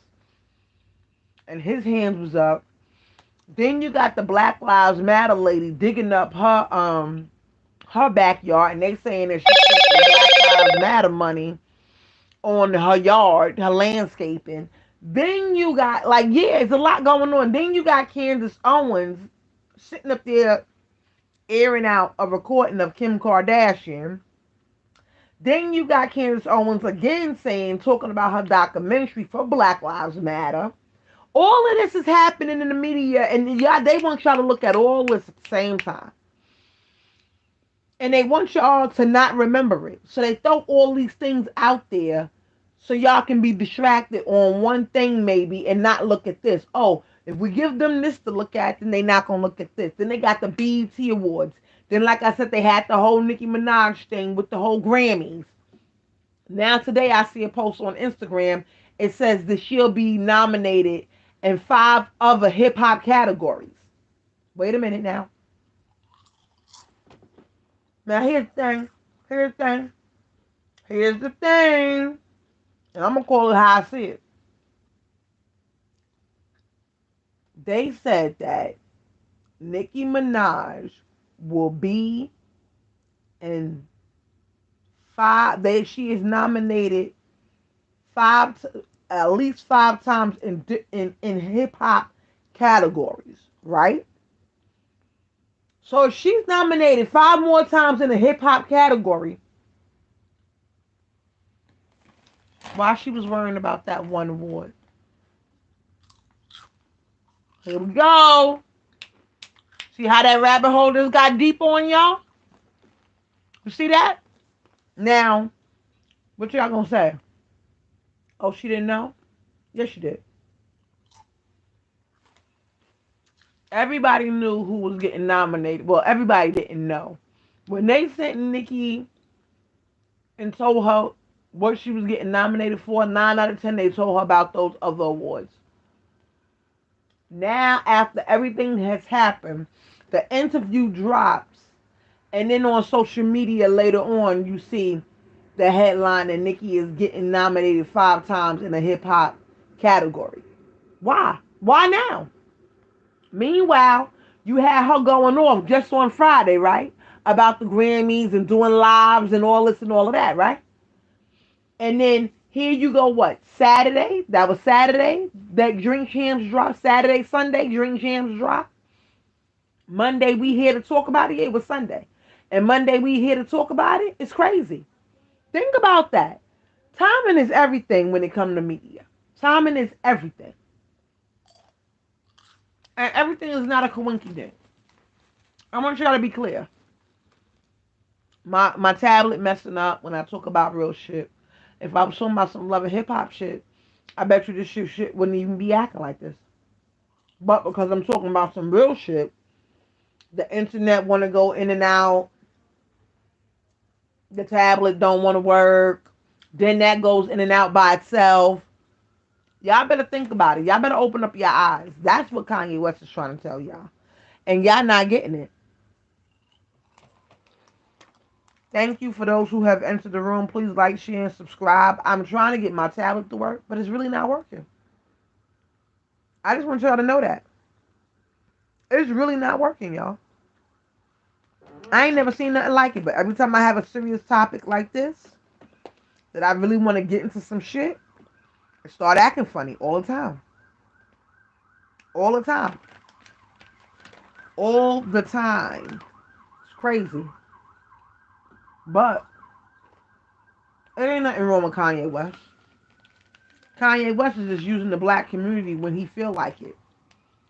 S1: and his hands was up. Then you got the Black Lives Matter lady digging up her backyard and they saying that she spent the Black Lives Matter money on her yard, her landscaping. Then you got like yeah, it's a lot going on. Then you got Candace Owens sitting up there airing out a recording of Kim Kardashian. Then you got Candace Owens again saying, talking about her documentary for Black Lives Matter. All of this is happening in the media, and yeah, they want y'all to look at all this at the same time. And they want y'all to not remember it. So they throw all these things out there so y'all can be distracted on one thing maybe and not look at this. Oh, if we give them this to look at, then they not gonna look at this. Then they got the BET Awards. Then, like I said, they had the whole Nicki Minaj thing with the whole Grammys. Now today I see a post on Instagram. It says that she'll be nominated in 5 other hip hop categories. Wait a minute now. Now here's the thing. Here's the thing. Here's the thing. And I'm gonna call it how I see it. They said that Nicki Minaj will be in she is nominated five at least 5 times in hip hop categories, right? So if she's nominated 5 more times in the hip hop category, why she was worrying about that one award? Here we go. See how that rabbit hole just got deep on y'all? You see that? Now, what y'all gonna say? Oh, she didn't know? Yes, she did. Everybody knew who was getting nominated. Well, everybody didn't know. When they sent Nikki and told her what she was getting nominated for, 9 out of 10, they told her about those other awards. Now, after everything has happened, the interview drops, and then on social media later on, you see the headline that Nikki is getting nominated 5 times in the hip hop category. Why? Why now? Meanwhile, you had her going off just on Friday, right? About the Grammys and doing lives and all this and all of that, right? And then here you go, what? Saturday? That was Saturday that Drink Champs dropped. Saturday, Sunday, Drink Champs dropped. Monday, we here to talk about it. Yeah, it was Sunday. And Monday, we here to talk about it. It's crazy. Think about that. Timing is everything when it comes to media. Timing is everything. And everything is not a coincidence. I want y'all to be clear. My tablet messing up when I talk about real shit. If I was talking about some love and hip hop shit, I bet you this shit wouldn't even be acting like this. But because I'm talking about some real shit, the internet want to go in and out. The tablet don't want to work. Then that goes in and out by itself. Y'all better think about it. Y'all better open up your eyes. That's what Kanye West is trying to tell y'all. And y'all not getting it. Thank you for those who have entered the room. Please like, share, and subscribe. I'm trying to get my tablet to work, but it's really not working. I just want y'all to know that. It's really not working, y'all. I ain't never seen nothing like it, but every time I have a serious topic like this, that I really want to get into some shit, it start acting funny all the time. All the time. All the time. It's crazy. But it ain't nothing wrong with Kanye West. Kanye West is just using the black community when he feel like it.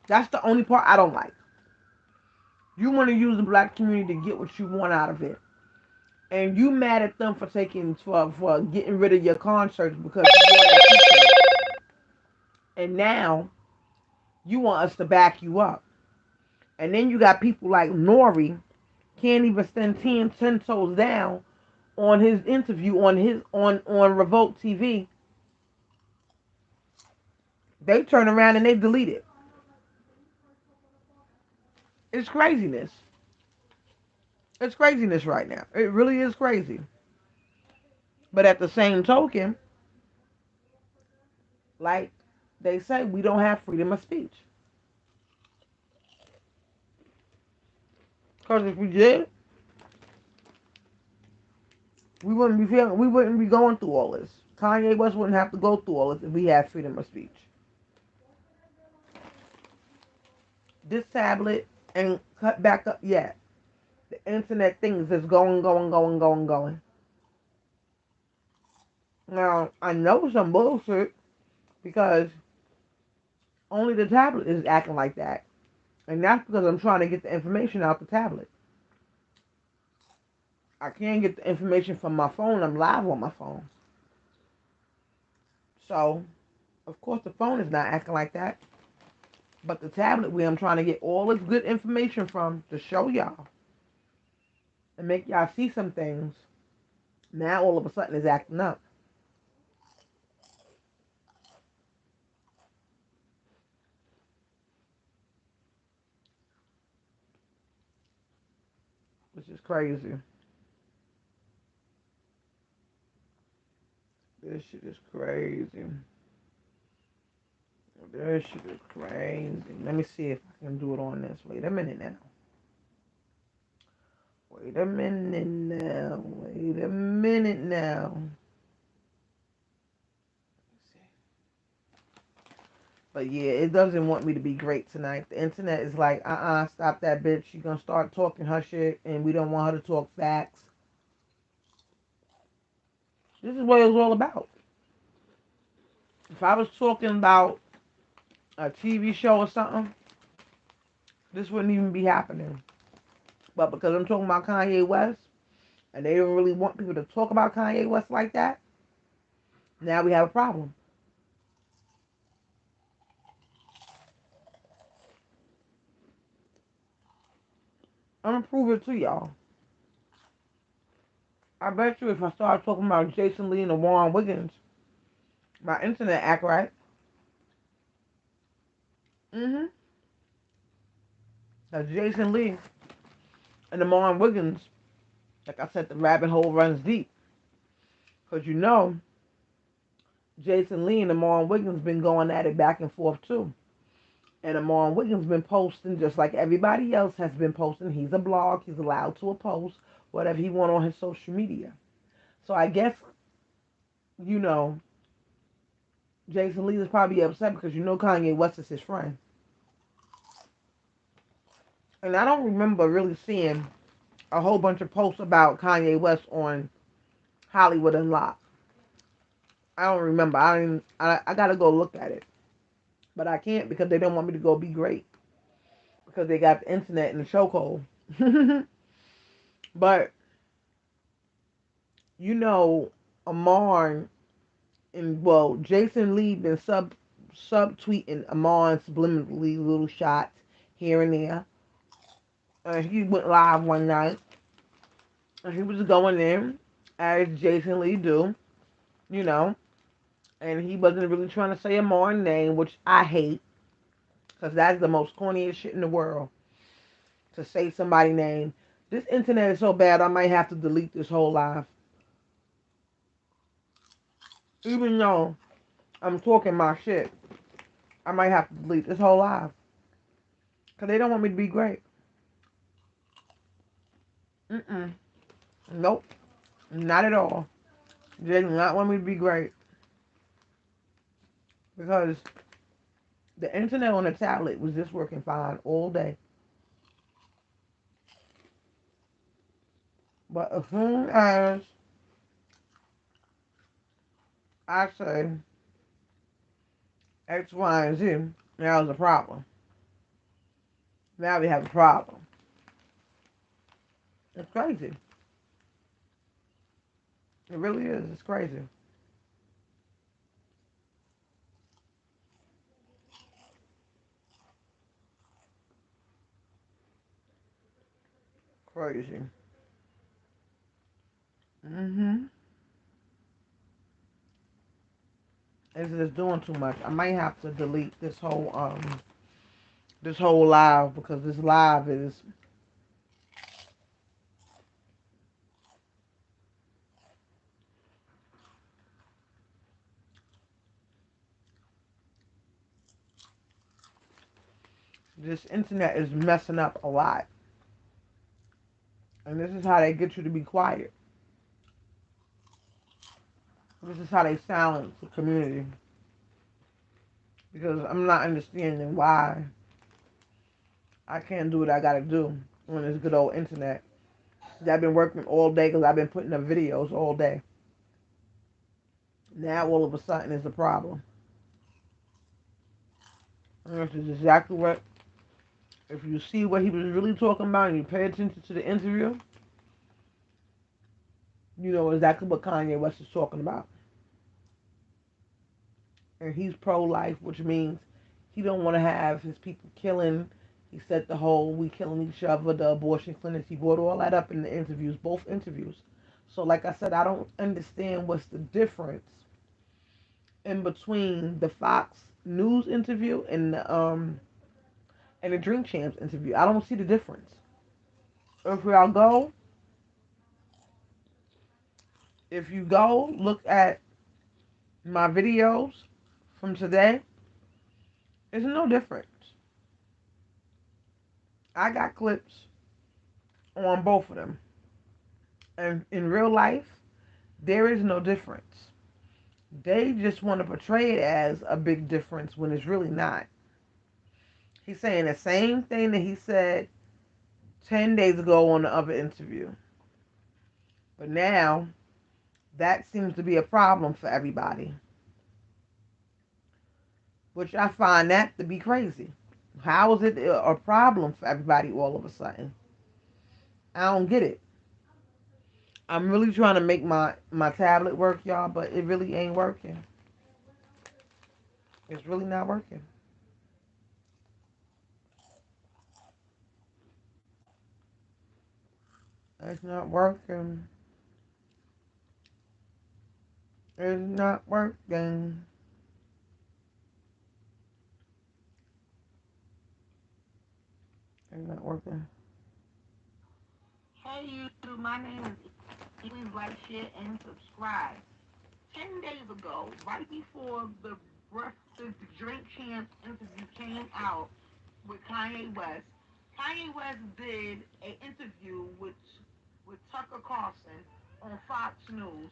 S1: That's the only part I don't like. You want to use the black community to get what you want out of it. and you mad at them for taking for getting rid of your concerts because you wore that T-shirt, and now you want us to back you up, and then you got people like Nori can't even stand ten toes down on his interview on Revolt TV. They turn around and they delete it. It's craziness. It's craziness right now. It really is crazy. But at the same token, like they say, we don't have freedom of speech. Because if we did, we wouldn't be going through all this. Kanye West wouldn't have to go through all this if we had freedom of speech. This tablet ain't cut back up yet. The internet things is going. Now I know some bullshit because only the tablet is acting like that. And that's because I'm trying to get the information out the tablet. I can't get the information from my phone. I'm live on my phone. So, of course, the phone is not acting like that. But the tablet where I'm trying to get all this good information from to show y'all and make y'all see some things, now all of a sudden is acting up. Which is crazy. This shit is crazy. This shit is crazy. Let me see if I can do it on this. Wait a minute now. Wait a minute now. Wait a minute now. But yeah, it doesn't want me to be great tonight. The internet is like, stop that bitch. She's gonna start talking her shit, and we don't want her to talk facts. This is what it's all about. If I was talking about a TV show or something, this wouldn't even be happening. But because I'm talking about Kanye West, and they don't really want people to talk about Kanye West like that, now we have a problem. I'm gonna prove it to y'all. I bet you if I start talking about Jason Lee and Warren Wiggins, my internet act right. Mm-hmm. Now Jason Lee and the Warren Wiggins, like I said, the rabbit hole runs deep. Because you know, Jason Lee and Amon Wiggins been going at it back and forth too. And Amon Wiggins been posting just like everybody else has been posting. He's a blog. He's allowed to post whatever he want on his social media. So I guess, you know, Jason Lee is probably upset because you know Kanye West is his friend. And I don't remember really seeing a whole bunch of posts about Kanye West on Hollywood Unlocked. I don't remember. I gotta go look at it. But I can't because they don't want me to go be great. Because they got the internet in the chokehold. But you know, Amon and well, Jason Lee been subtweeting Amon's subliminally little shots here and there. He went live one night and he was going in as Jason Lee do, you know, and he wasn't really trying to say Amon's name, which I hate because that's the most corniest shit in the world to say somebody's name. This internet is so bad, I might have to delete this whole live. Even though I'm talking my shit, I might have to delete this whole live. Because they don't want me to be great. Mm-mm. Nope. Not at all. They do not want me to be great. Because the internet on the tablet was just working fine all day. But as soon as I say X, Y, and Z, now there's a problem. Now we have a problem. It's crazy. It really is. It's crazy. Crazy. Mhm. It's just doing too much. I might have to delete this whole live because this live is this internet is messing up a lot. And this is how they get you to be quiet. This is how they silence the community. Because I'm not understanding why I can't do what I gotta do on this good old internet. I've been working all day because I've been putting up videos all day. Now all of a sudden it's a problem. And this is exactly what, if you see what he was really talking about and you pay attention to the interview, you know exactly what Kanye West is talking about. And he's pro-life, which means he don't want to have his people killing. He said the whole "we killing each other," the abortion clinics. He brought all that up in the interviews, both interviews. So, like I said, I don't understand what's the difference in between the Fox News interview and the Drink Champs interview. I don't see the difference. If y'all go, if you go look at my videos from today, there's no difference. I got clips on both of them. And in real life, there is no difference. They just want to portray it as a big difference when it's really not. He's saying the same thing that he said 10 days ago on the other interview. But now, that seems to be a problem for everybody, which I find that to be crazy. How is it a problem for everybody all of a sudden? I don't get it. I'm really trying to make my tablet work, y'all, but it really ain't working. It's really not working. It's not working. It's not working. It's not working.
S5: Hey YouTube, my name is Please like, share, and subscribe. 10 days ago, right before the Drink Champs interview came out with Kanye West did an interview with Tucker Carlson on Fox News.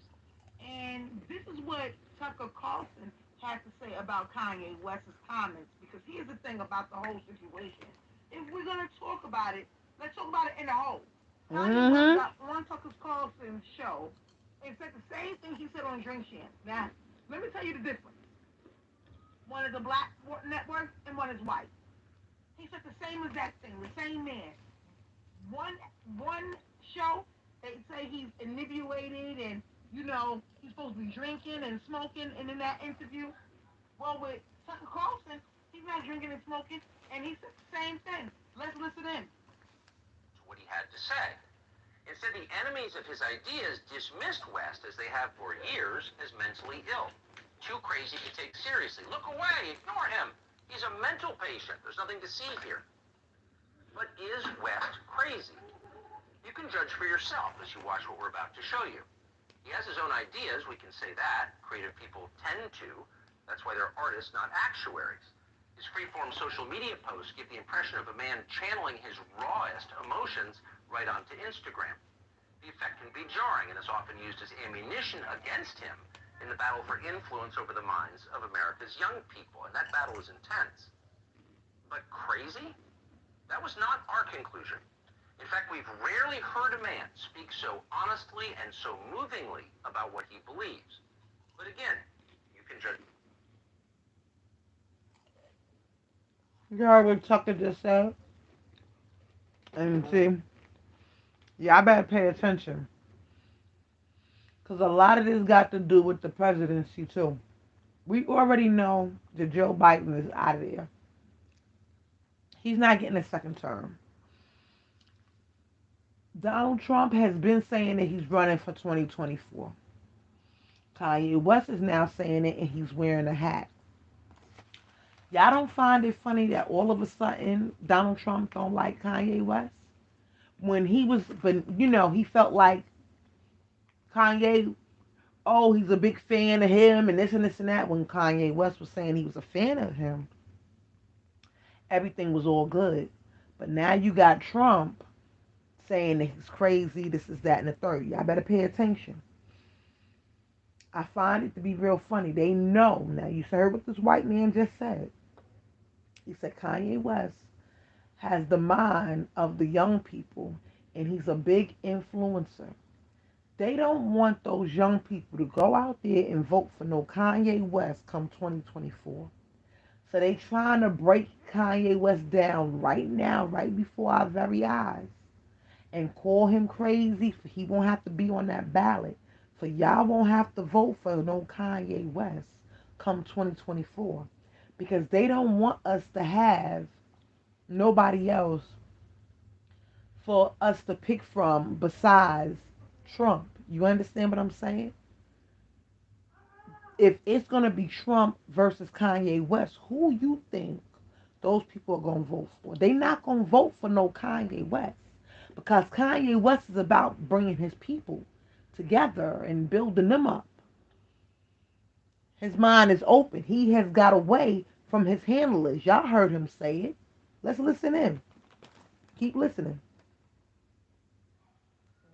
S5: And this is what Tucker Carlson had to say about Kanye West's comments. Because here's the thing about the whole situation. If we're going to talk about it, let's talk about it in a whole. Kanye West
S1: Mm-hmm.
S5: got on Tucker Carlson's show and said the same thing he said on Drink Champs. Now, let me tell you the difference. One is a black network and one is white. He said the same exact thing, the same man. One one show, they say he's inebriated and he's supposed to be drinking and smoking. And in that interview, well, with Tucker Carlson, he's not drinking and smoking, and he said the same thing. Let's listen in.
S3: What he had to say. Instead, the enemies of his ideas dismissed West, as they have for years, as mentally ill. Too crazy to take seriously. Look away, ignore him. He's a mental patient. There's nothing to see here. But is West crazy? You can judge for yourself as you watch what we're about to show you. He has his own ideas, we can say that. Creative people tend to. That's why they're artists, not actuaries. His freeform social media posts give the impression of a man channeling his rawest emotions right onto Instagram. The effect can be jarring and is often used as ammunition against him in the battle for influence over the minds of America's young people, and that battle is intense. But crazy? That was not our conclusion. In fact, we've rarely heard a man speak so honestly and so movingly about what he believes. But again, you can judge.
S1: You heard what Tucker just said? And see, yeah, I better pay attention. Because a lot of this got to do with the presidency, too. We already know that Joe Biden is out of there. He's not getting a second term. Donald Trump has been saying that he's running for 2024. Kanye West is now saying it and he's wearing a hat. Y'all don't find it funny that all of a sudden Donald Trump don't like Kanye West? When he was, but he felt like Kanye, oh, he's a big fan of him and this and this and that. When Kanye West was saying he was a fan of him, everything was all good. But now you got Trump saying that he's crazy, this is that and the third. Y'all better pay attention. I find it to be real funny. They know. Now you heard what this white man just said. He said Kanye West has the mind of the young people and he's a big influencer. They don't want those young people to go out there and vote for no Kanye West come 2024. So they trying to break Kanye West down right now, right before our very eyes, and call him crazy. For he won't have to be on that ballot. So y'all won't have to vote for no Kanye West come 2024. Because they don't want us to have nobody else for us to pick from besides Trump. You understand what I'm saying? If it's going to be Trump versus Kanye West, who you think those people are going to vote for? They not going to vote for no Kanye West because Kanye West is about bringing his people together and building them up. His mind is open. He has got away from his handlers. Y'all heard him say it. Let's listen in. Keep listening.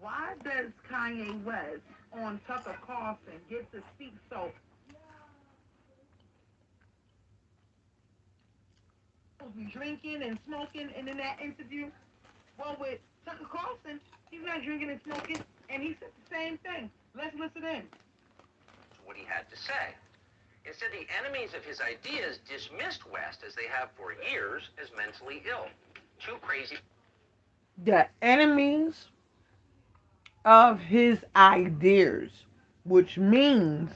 S1: Why does Kanye West on Tucker Carlson get to speak so drinking and smoking and in that interview? Well, with Tucker Carlson, he's not drinking and smoking, and he said the same thing. Let's listen in.
S3: What he had to say. Instead, the enemies of his ideas dismissed West, as they have for years, as mentally ill. Too crazy.
S1: The enemies of his ideas, which means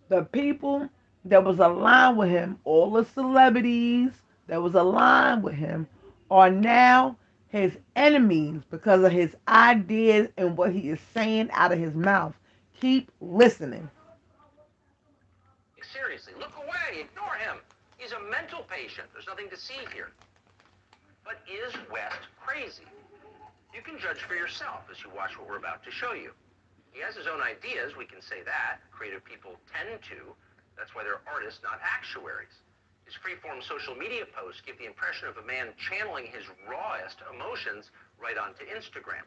S1: the people that was aligned with him, all the celebrities that was aligned with him, are now his enemies because of his ideas and what he is saying out of his mouth. Keep listening.
S3: Seriously, look away, ignore him. He's a mental patient. There's nothing to see here. But is West crazy? You can judge for yourself as you watch what we're about to show you. He has his own ideas, we can say that. Creative people tend to. That's why they're artists, not actuaries. His free-form social media posts give the impression of a man channeling his rawest emotions right onto Instagram.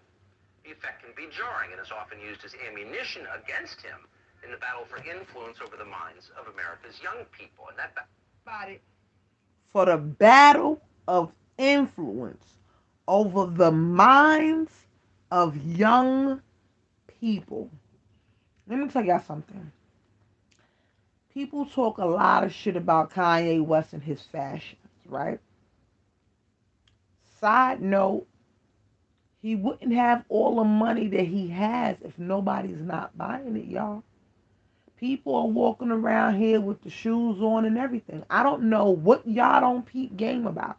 S3: The effect can be jarring and is often used as ammunition against him in the battle for influence over the minds of America's young people. And that
S1: Body for the battle of influence over the minds of young people. Let me tell y'all something. People talk a lot of shit about Kanye West and his fashions, right? Side note, he wouldn't have all the money that he has if nobody's not buying it, y'all. People are walking around here with the shoes on and everything. I don't know what y'all don't peep game about.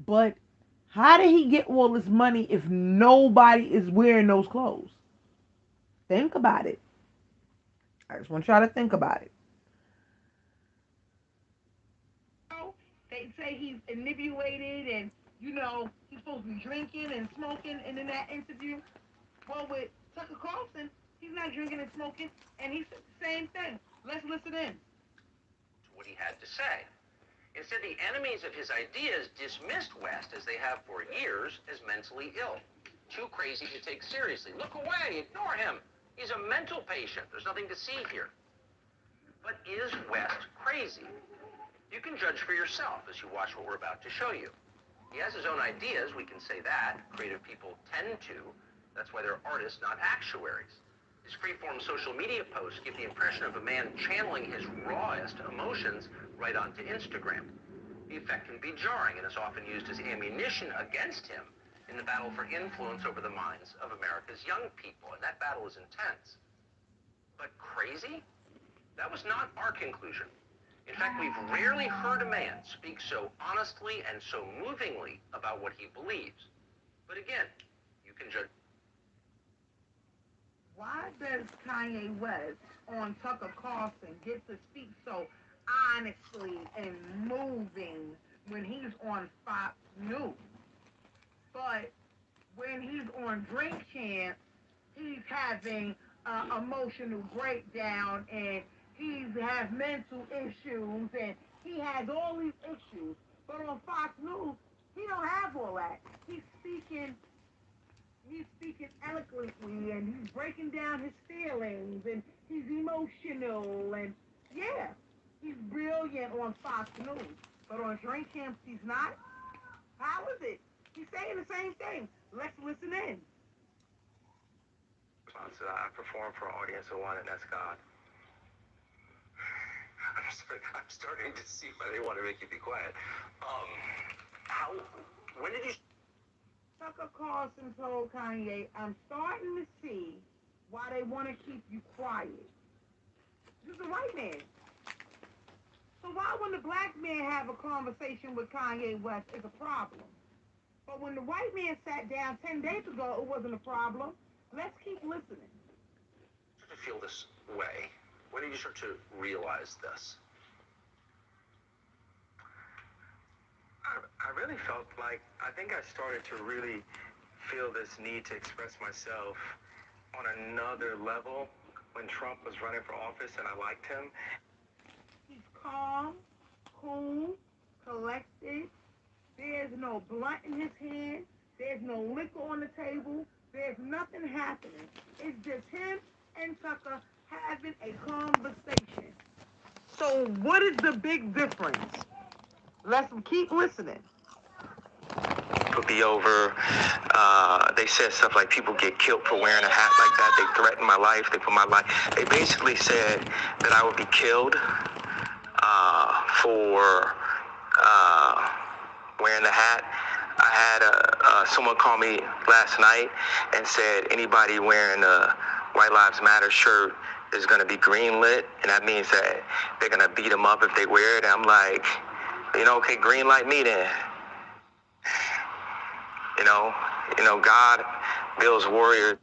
S1: But how did he get all this money if nobody is wearing those clothes? Think about it. I just want y'all to think about it. They say he's inebriated and, he's supposed to be drinking and smoking. And in that interview, well, with Tucker Carlson, he's not drinking and smoking. And he said the same thing. Let's listen in.
S3: what he had to say. Instead, the enemies of his ideas dismissed West, as they have for years, as mentally ill. Too crazy to take seriously. Look away, ignore him. He's a mental patient. There's nothing to see here. But is West crazy? You can judge for yourself as you watch what we're about to show you. He has his own ideas, we can say that. Creative people tend to. That's why they're artists, not actuaries. His free-form social media posts give the impression of a man channeling his rawest emotions right onto Instagram. The effect can be jarring and is often used as ammunition against him in the battle for influence over the minds of America's young people. And that battle is intense. But crazy? That was not our conclusion. In fact, we've rarely heard a man speak so honestly and so movingly about what he believes. But again, you can judge.
S5: Why does Kanye West on Tucker Carlson get to speak so honestly and moving when he's on Fox News? But when he's on Drink Champs, he's having emotional breakdown and he has mental issues and he has all these issues. But on Fox News, he don't have all that. He's speaking eloquently and he's breaking down his feelings and he's emotional and yeah, he's brilliant on Fox News. But on Drink Champs, he's not. How is it? He's saying the same thing. Let's listen in.
S4: I perform for an audience of one, and that's God. I'm starting to see why they want to make you be quiet.
S3: How? When did you?
S5: Tucker Carlson told Kanye, I'm starting to see why they want to keep you quiet. This is a white man. So why when the black man have a conversation with Kanye West is a problem? But when the white man sat down 10 days ago, it wasn't a problem. Let's keep listening.
S3: To feel this way? When did you start to realize this?
S4: I really felt like, I think I started to really feel this need to express myself on another level when Trump was running for office and I liked him.
S5: He's calm, cool, collected. There's no blunt in his hand. There's no liquor on the table. There's nothing happening. It's just him and Tucker having a conversation. So what is the big difference? Let's keep listening.
S4: Would be over. They said stuff like people get killed for wearing a hat like that. They threatened my life. They put my life. They basically said that I would be killed for wearing the hat. I had someone call me last night and said anybody wearing a White Lives Matter shirt is going to be green lit, and that means that they're going to beat them up if they wear it. And I'm like, okay, green light me then. God builds warriors.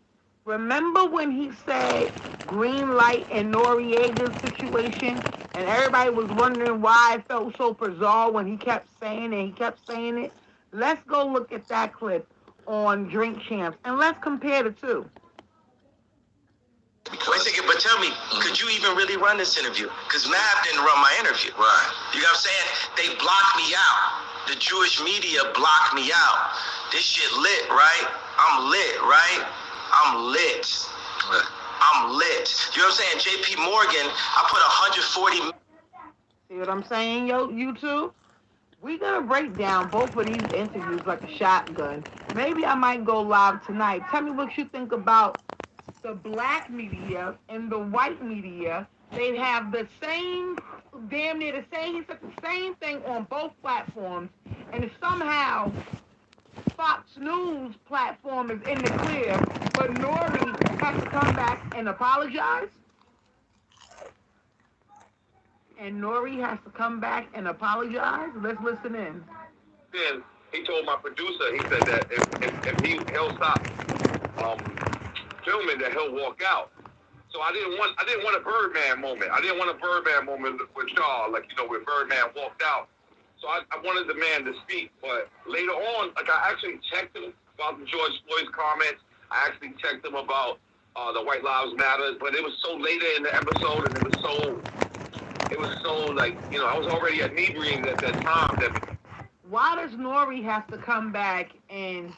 S5: Remember when he said green light in Noriega's situation, and everybody was wondering why it felt so bizarre when he kept saying it. He kept saying it. Let's go look at that clip on Drink Champs, and let's compare the two.
S4: Wait a second, but tell me, could you even really run this interview? Because Mav didn't run my interview. Right. You know what I'm saying? They blocked me out. The Jewish media blocked me out. This shit lit, right? I'm lit, right? I'm lit. Right. I'm lit. You know what I'm saying? JP Morgan, I put 140.
S5: See what I'm saying, yo, you two? We're going to break down both of these interviews like a shotgun. Maybe I might go live tonight. Tell me what you think about the black media and the white media. They have the same, damn near the same, he said the same thing on both platforms. And somehow Fox News platform is in the clear, but Nori has to come back and apologize. And Nori has to come back and apologize. Let's listen in.
S6: Then he told my producer, he said that if he'll stop um, filming, that he'll walk out. So I didn't want a Birdman moment. I didn't want a Birdman moment with Shaw, like where Birdman walked out. So I wanted the man to speak, but later on, like I actually checked him about the George Floyd's comments. I actually checked him about the White Lives Matter, but it was so later in the episode, and it was so like I was already inebriated at that time. That
S5: why does Nori have to come back and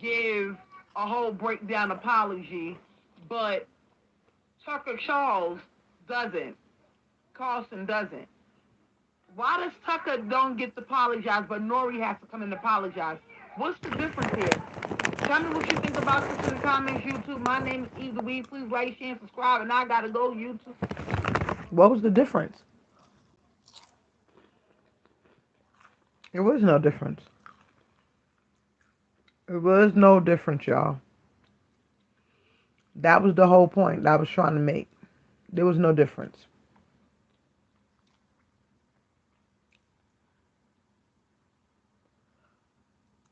S5: give a whole breakdown apology, but Tucker Charles doesn't? Carlson doesn't. Why does Tucker don't get to apologize, but Nori has to come and apologize? What's the difference here? Tell me what you think about this in the comments, YouTube. My name is Eve Weed. Please like, share, and subscribe. And I gotta go, YouTube.
S1: What was the difference? There was no difference. It was no difference, y'all. That was the whole point I was trying to make. There was no difference.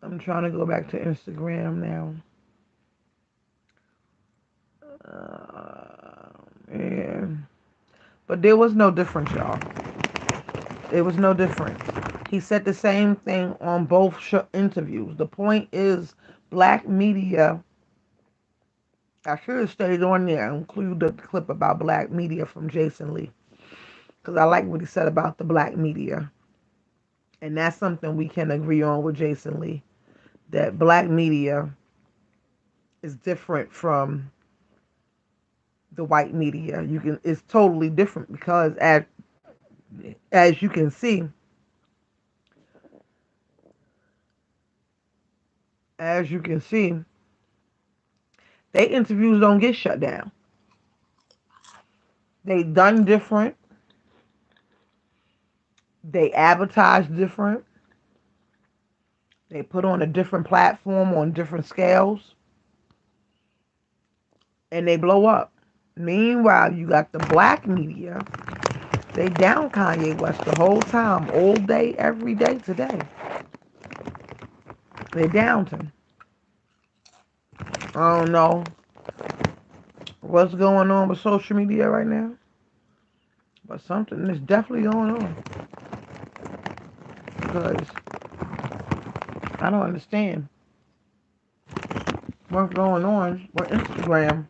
S1: I'm trying to go back to Instagram now. Yeah. But there was no difference, y'all. There was no difference. He said the same thing on both interviews. The point is, black media. I should have stayed on there and include the clip about black media from Jason Lee. Because I like what he said about the black media. And that's something we can agree on with Jason Lee. That black media is different from the white media. It's totally different because as you can see, as you can see, they interviews don't get shut down. They done different. They advertise different. They put on a different platform on different scales, and they blow up. Meanwhile, you got the black media. They down Kanye West the whole time, all day, every day, today. They downed him. I don't know what's going on with social media right now, but something is definitely going on because I don't understand what's going on with Instagram.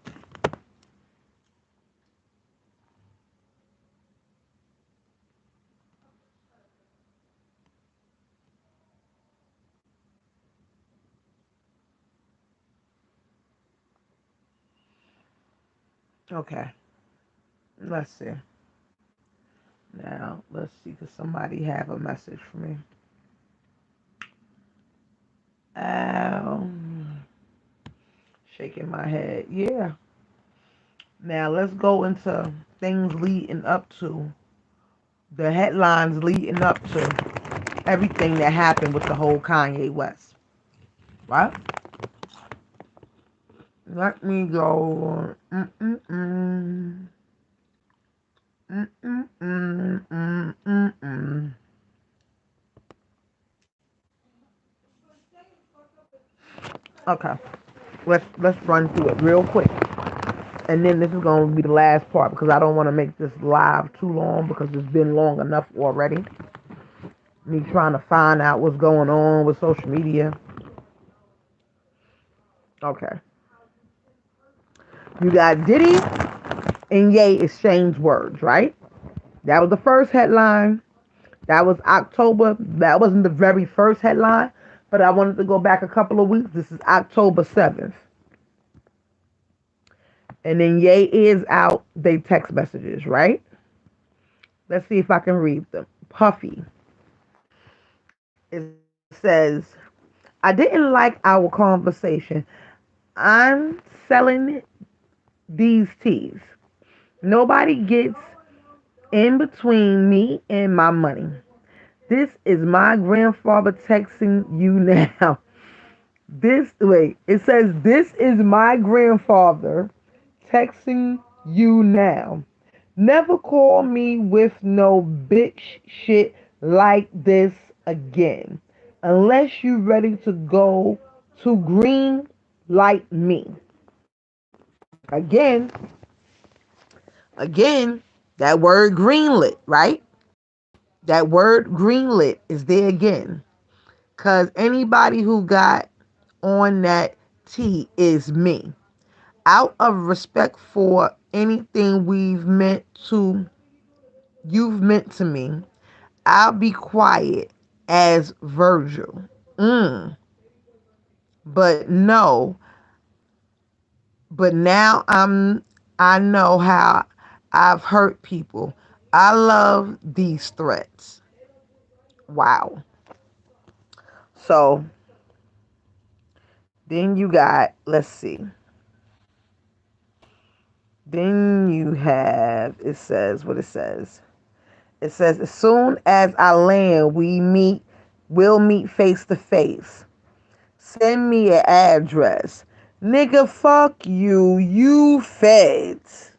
S1: Okay, let's see. Now, let's see. Does somebody have a message for me? Shaking my head. Yeah. Now, let's go into things leading up to the headlines leading up to everything that happened with the whole Kanye West. Right? Let me go. Okay. Let's run through it real quick. And then this is going to be the last part because I don't want to make this live too long because it's been long enough already. Me trying to find out what's going on with social media. Okay. You got Diddy and Ye exchange words, right? That was the first headline. That was October. That wasn't the very first headline, but I wanted to go back a couple of weeks. This is October 7th. And then Ye is out. They text messages, right? Let's see if I can read them. Puffy. It says, I didn't like our conversation. I'm selling these teas. Nobody gets in between me and my money. This is my grandfather texting you now. It says, this is my grandfather texting you now. Never call me with no bitch shit like this again. Unless you ready to go to green like me. Again, that word greenlit, right? That word greenlit is there again. Because anybody who got on that T is me. Out of respect for anything you've meant to me, I'll be quiet as Virgil. Mm. But no, but now I know how I've hurt people. I love these threats. Wow. So then you got, let's see. Then you have, it says what it says. It says, as soon as I land, we'll meet face to face. Send me an address. Nigga, fuck you. You feds.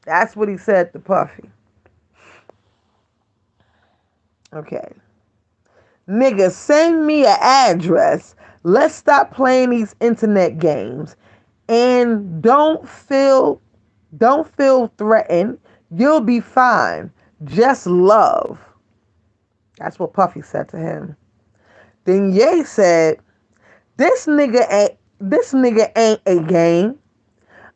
S1: That's what he said to Puffy. Okay. Nigga, send me an address. Let's stop playing these internet games. And don't feel threatened. You'll be fine. Just love. That's what Puffy said to him. Then Ye said, this nigga ain't a game.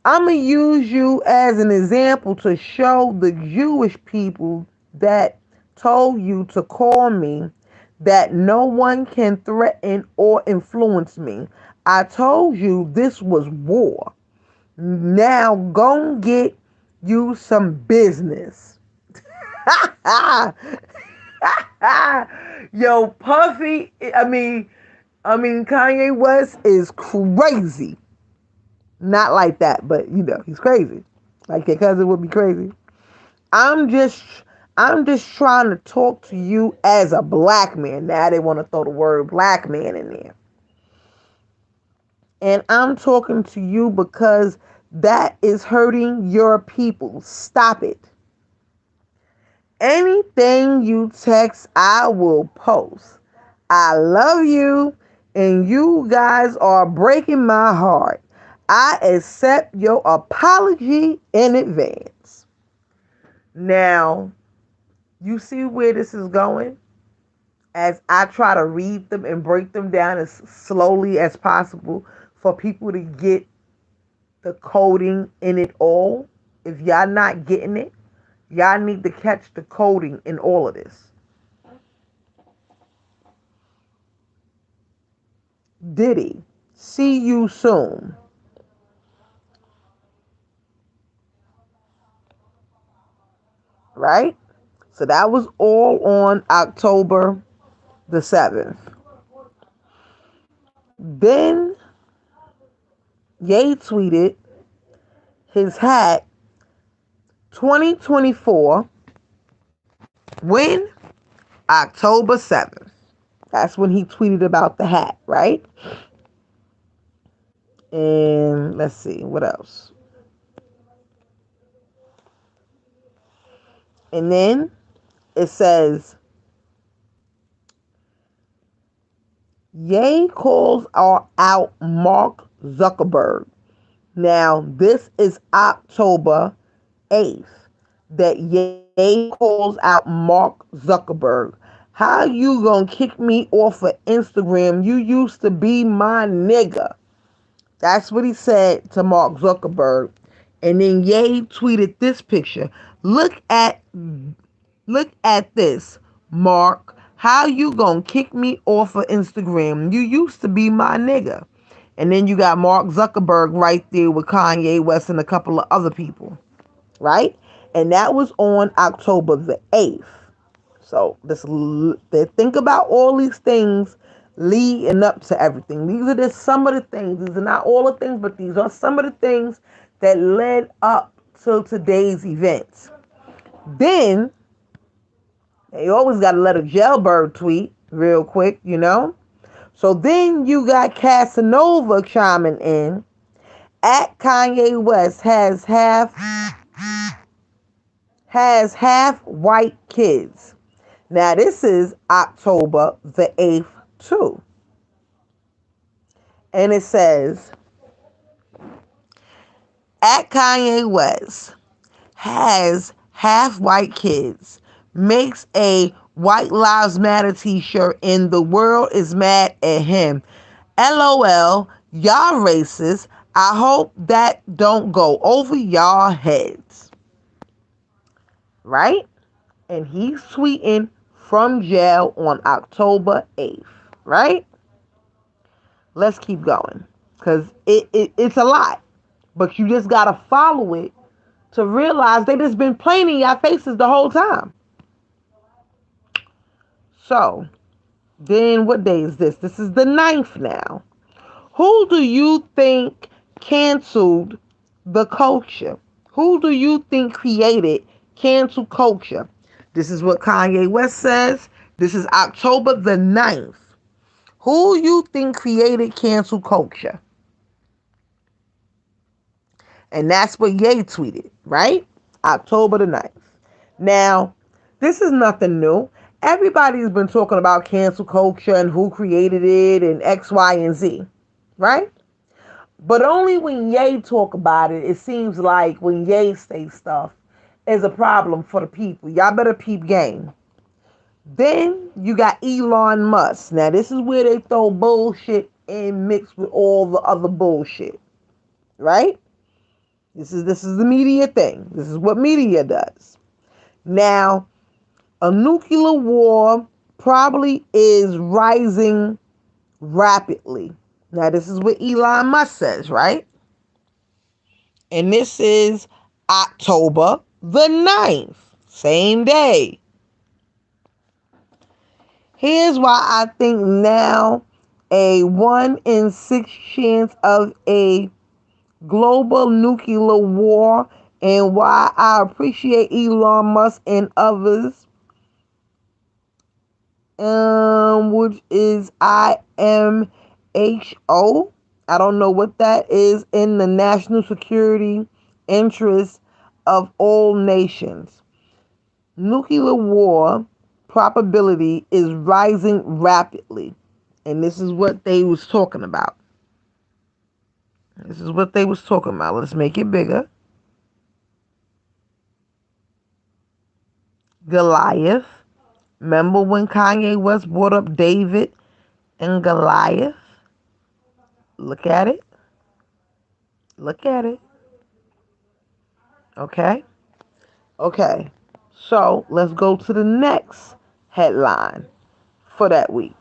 S1: I'ma use you as an example to show the Jewish people that told you to call me that no one can threaten or influence me. I told you this was war. Now go get you some business. Yo, Puffy, I mean Kanye West is crazy. Not like that, but he's crazy. Like your cousin would be crazy. I'm just I'm just trying to talk to you as a black man. Now they want to throw the word black man in there. And I'm talking to you because that is hurting your people. Stop it. Anything you text, I will post. I love you, and you guys are breaking my heart. I accept your apology in advance. Now, you see where this is going? As I try to read them and break them down as slowly as possible for people to get the coding in it all. If y'all not getting it, y'all need to catch the coding in all of this. Diddy, see you soon. Right? So that was all on October the 7th. Then Ye tweeted his hat 2024 when October 7th. That's when he tweeted about the hat, right? And let's see, what else? And then it says, Ye calls out Mark Zuckerberg. Now, this is October 8th that Ye calls out Mark Zuckerberg. How you gonna kick me off of Instagram? You used to be my nigga. That's what he said to Mark Zuckerberg. And then Ye tweeted this picture. Look at this, Mark. How you gonna kick me off of Instagram? You used to be my nigga. And then you got Mark Zuckerberg right there with Kanye West and a couple of other people, right? And that was on October the 8th. So think about all these things leading up to everything. These are just some of the things. These are not all the things, but these are some of the things that led up to today's events. Then they always got to let a jailbird tweet real quick. So then you got Casanova chiming in. At Kanye West has half white kids. Now this is October the 8th too. And it says, at Kanye West has half white kids, makes a White Lives Matter t-shirt, and the world is mad at him. LOL, y'all racist. I hope that don't go over y'all heads. Right? And he's tweeting from jail on October 8th. Right? Let's keep going. Because it's a lot. But you just got to follow it to realize they just been playing in your faces the whole time. So, then what day is this? This is the 9th now. Who do you think canceled the culture? Who do you think created cancel culture? This is what Kanye West says. This is October the 9th. Who you think created cancel culture? And that's what Ye tweeted, right? October the 9th. Now, this is nothing new. Everybody's been talking about cancel culture and who created it and X, Y, and Z, right? But only when Ye talk about it, it seems like when Ye say stuff is a problem for the people. Y'all better peep game. Then you got Elon Musk. Now this is where they throw bullshit in mixed with all the other bullshit, right? This is the media thing. This is what media does. Now, a nuclear war probably is rising rapidly. Now this is what Elon Musk says, right? And this is October the 9th, same day. Here's why I think now a 1 in 6 chance of a global nuclear war, and why I appreciate Elon Musk and others, which is IMHO. I don't know what that is, in the national security interest of all nations. Nuclear war probability is rising rapidly. And this is what they was talking about. This is what they was talking about. Let's make it bigger. Goliath. Remember when Kanye West brought up David and Goliath? Look at it. Look at it. Okay? Okay. So let's go to the next headline for that week.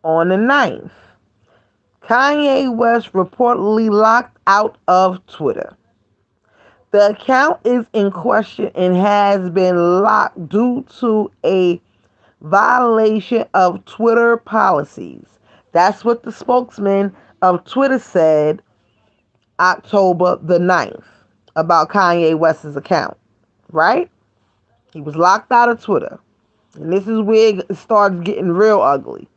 S1: On the 9th, Kanye West reportedly locked out of Twitter. The account is in question and has been locked due to a violation of Twitter policies. That's what the spokesman of Twitter said October the 9th about Kanye West's account, right? He was locked out of Twitter. And this is where it starts getting real ugly.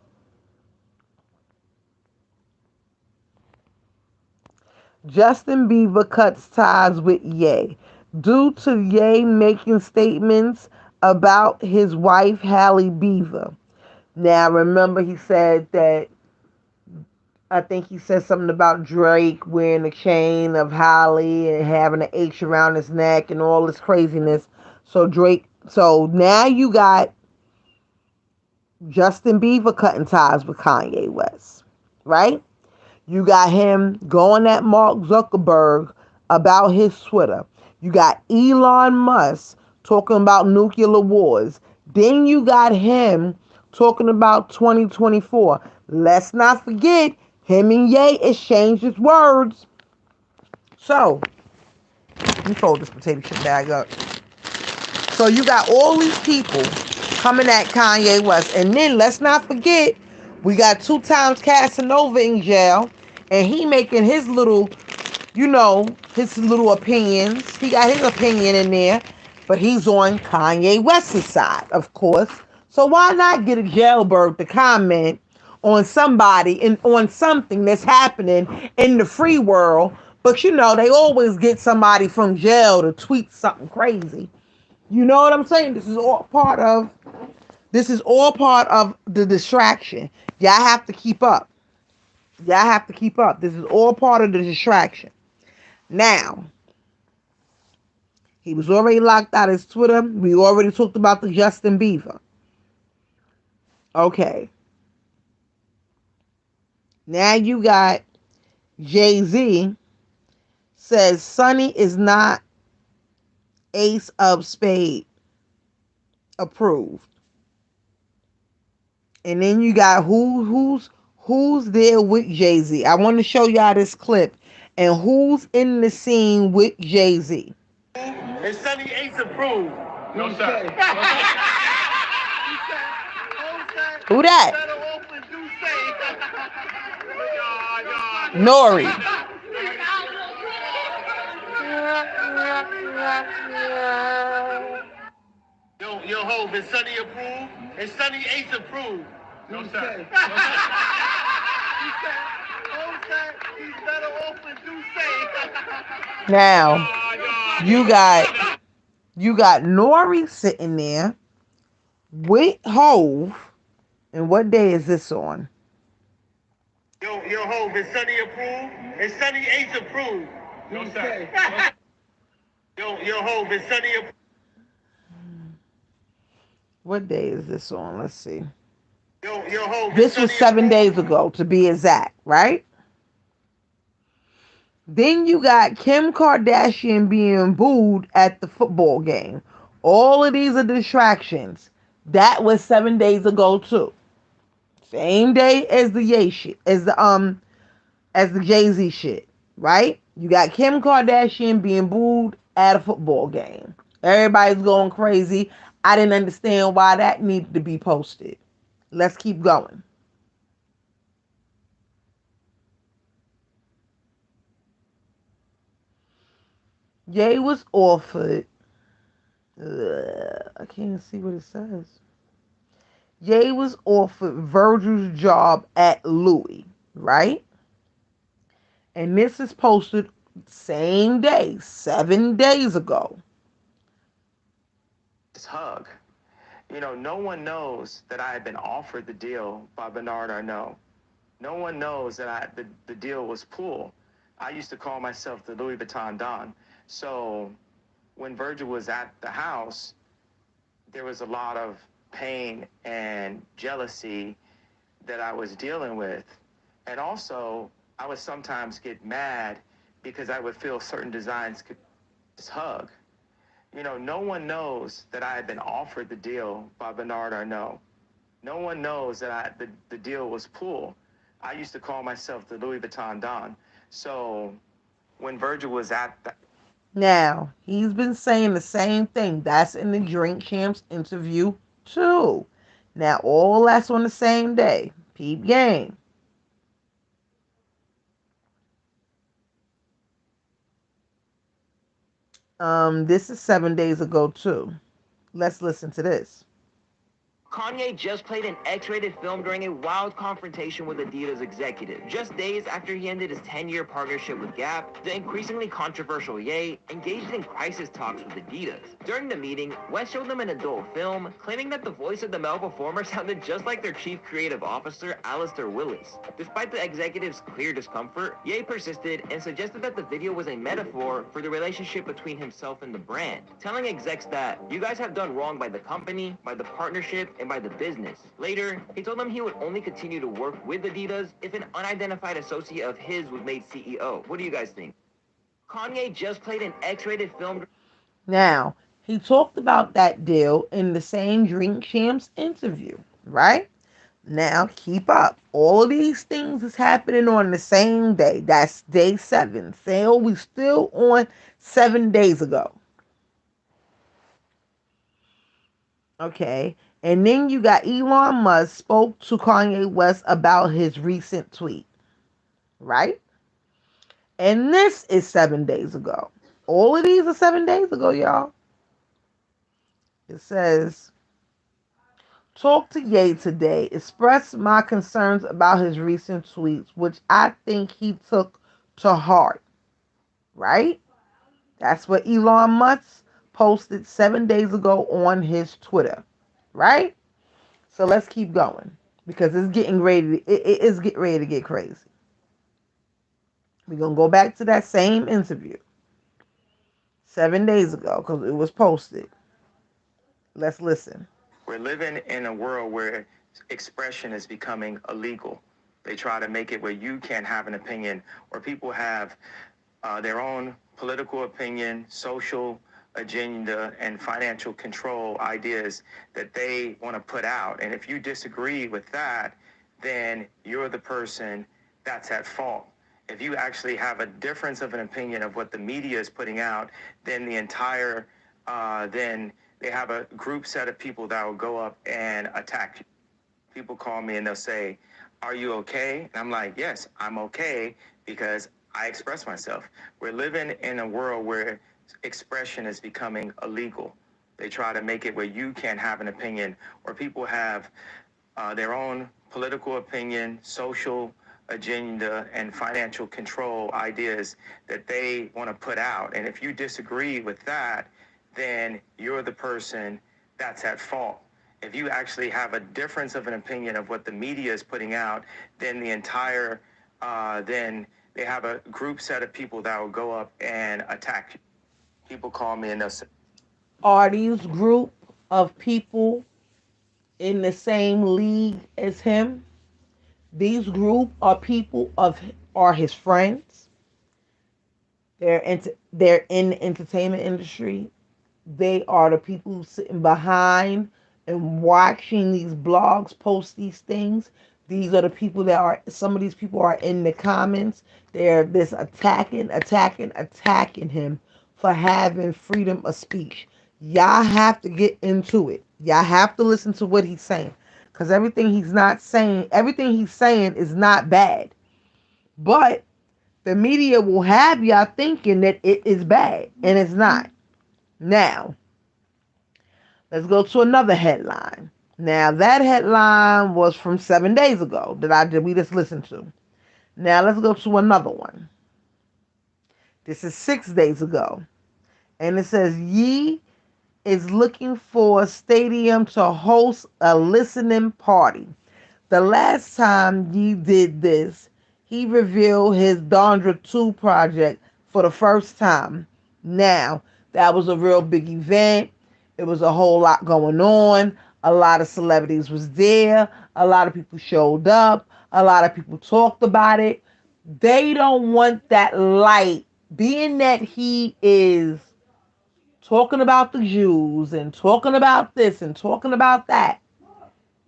S1: Justin Bieber cuts ties with Ye due to Ye making statements about his wife, Halle Bieber. Now, remember, he said that, I think he said something about Drake wearing a chain of Halle and having an H around his neck and all this craziness. So now you got Justin Bieber cutting ties with Kanye West, right? You got him going at Mark Zuckerberg about his Twitter. You got Elon Musk talking about nuclear wars. Then you got him talking about 2024. Let's not forget, him and Ye exchanged his words. So, let me fold this potato chip bag up. So you got all these people coming at Kanye West. And then let's not forget, we got 2 times Casanova in jail. And he making his little, his little opinions. He got his opinion in there. But he's on Kanye West's side, of course. So why not get a jailbird to comment on somebody and on something that's happening in the free world? But they always get somebody from jail to tweet something crazy. You know what I'm saying? This is all part of the distraction. Y'all have to keep up. Y'all have to keep up. This is all part of the distraction. Now, he was already locked out of his Twitter. We already talked about the Justin Bieber. Okay. Now you got Jay-Z says Sonny is not Ace of Spade approved. And then you got who's there with Jay-Z. I want to show y'all this clip and who's in the scene with Jay-Z.
S6: Is Sonny Ace approved? No, sir.
S1: Who that? Nori.
S3: Yo, Hope, is Sonny approved? Is Sonny Ace approved? No, sir. He said, Hope said he's better off with Duce.
S1: Now,
S3: No,
S1: you got you got Nori sitting there with Hove. And what day is this on?
S3: Yo, Hope, is Sonny approved? Is Sonny Ace approved? No, sir. Yo, Hope, is Sonny approved?
S1: What day is this on? Let's see.
S3: Yo, Hope, is
S1: This was
S3: Sonny
S1: 7 days
S3: approved?
S1: ago, to be exact, right? Then you got Kim Kardashian being booed at the football game. All of these are distractions. That was 7 days ago too. Same day as the Ye shit, as the Jay-Z shit, right? You got Kim Kardashian being booed at a football game. Everybody's going crazy. I didn't understand why that needed to be posted. Let's keep going. Ye was offered. I can't see what it says. Ye was offered Virgil's job at Louis, right? And this is posted same day, 7 days ago.
S4: This hug. No one knows that I had been offered the deal by Bernard Arnault. No one knows that the deal was pulled. I used to call myself the Louis Vuitton Don. So when Virgil was at the house, there was a lot of pain and jealousy that I was dealing with. And also, I would sometimes get mad because I would feel certain designs could just hug. No one knows that I had been offered the deal by Bernard Arnault. No one knows that the deal was pulled. I used to call myself the Louis Vuitton Don. So when Virgil was at the
S1: Now, he's been saying the same thing. That's in the Drink Champs interview, too. Now, all that's on the same day. Peep game. This is 7 days ago, too. Let's listen to this.
S7: Kanye just played an X-rated film during a wild confrontation with Adidas executive. Just days after he ended his 10-year partnership with Gap, the increasingly controversial Ye engaged in crisis talks with Adidas. During the meeting, West showed them an adult film, claiming that the voice of the male performer sounded just like their chief creative officer, Alistair Willis. Despite the executive's clear discomfort, Ye persisted and suggested that the video was a metaphor for the relationship between himself and the brand, telling execs that, "You guys have done wrong by the company, by the partnership, and by the business." Later, he told them he would only continue to work with Adidas if an unidentified associate of his was made CEO. What do you guys think? Kanye just played an X-rated film.
S1: Now, he talked about that deal in the same Drink Champs interview, right? Now, keep up. All of these things is happening on the same day. That's day 7. So we still on 7 days ago. Okay. And then you got Elon Musk spoke to Kanye West about his recent tweet, right? And this is 7 days ago. All of these are 7 days ago, y'all. It says, talk to Ye today. Express my concerns about his recent tweets, which I think he took to heart, right? That's what Elon Musk posted 7 days ago on his Twitter, right? So let's keep going because it's getting ready. It is getting ready to get crazy. We're gonna go back to that same interview 7 days ago because it was posted. Let's listen.
S4: We're living in a world where expression is becoming illegal. They try to make it where you can't have an opinion, or people have their own political opinion, social agenda, and financial control ideas that they want to put out. And if you disagree with that, then you're the person that's at fault. If you actually have a difference of an opinion of what the media is putting out, then then they have a group set of people that will go up and attack you. People call me and they'll say, "Are you okay?" And I'm like, "Yes, I'm okay because I express myself." We're living in a world where expression is becoming illegal. They try to make it where you can't have an opinion, or people have their own political opinion, social agenda, and financial control ideas that they want to put out. And if you disagree with that, then you're the person that's at fault. If you actually have a difference of an opinion of what the media is putting out, then then they have a group set of people that will go up and attack you. People call me and they'll say,
S1: Are these group of people in the same league as him? These group are people of are his friends. They're in the entertainment industry. They are the people who sitting behind and watching these blogs post these things. These are the people that are, some of these people are in the comments. They're this attacking him for having freedom of speech. Y'all have to get into it. Y'all have to listen to what he's saying. Because everything he's saying is not bad. But the media will have y'all thinking that it is bad. And it's not. Now, let's go to another headline. Now that headline was from 7 days ago that we just listened to. Now let's go to another one. This is 6 days ago. And it says Ye is looking for a stadium to host a listening party. The last time Ye did this, he revealed his Dondra 2 project for the first time. Now, that was a real big event. It was a whole lot going on. A lot of celebrities was there. A lot of people showed up. A lot of people talked about it. They don't want that light. Being that he is talking about the Jews and talking about this and talking about that,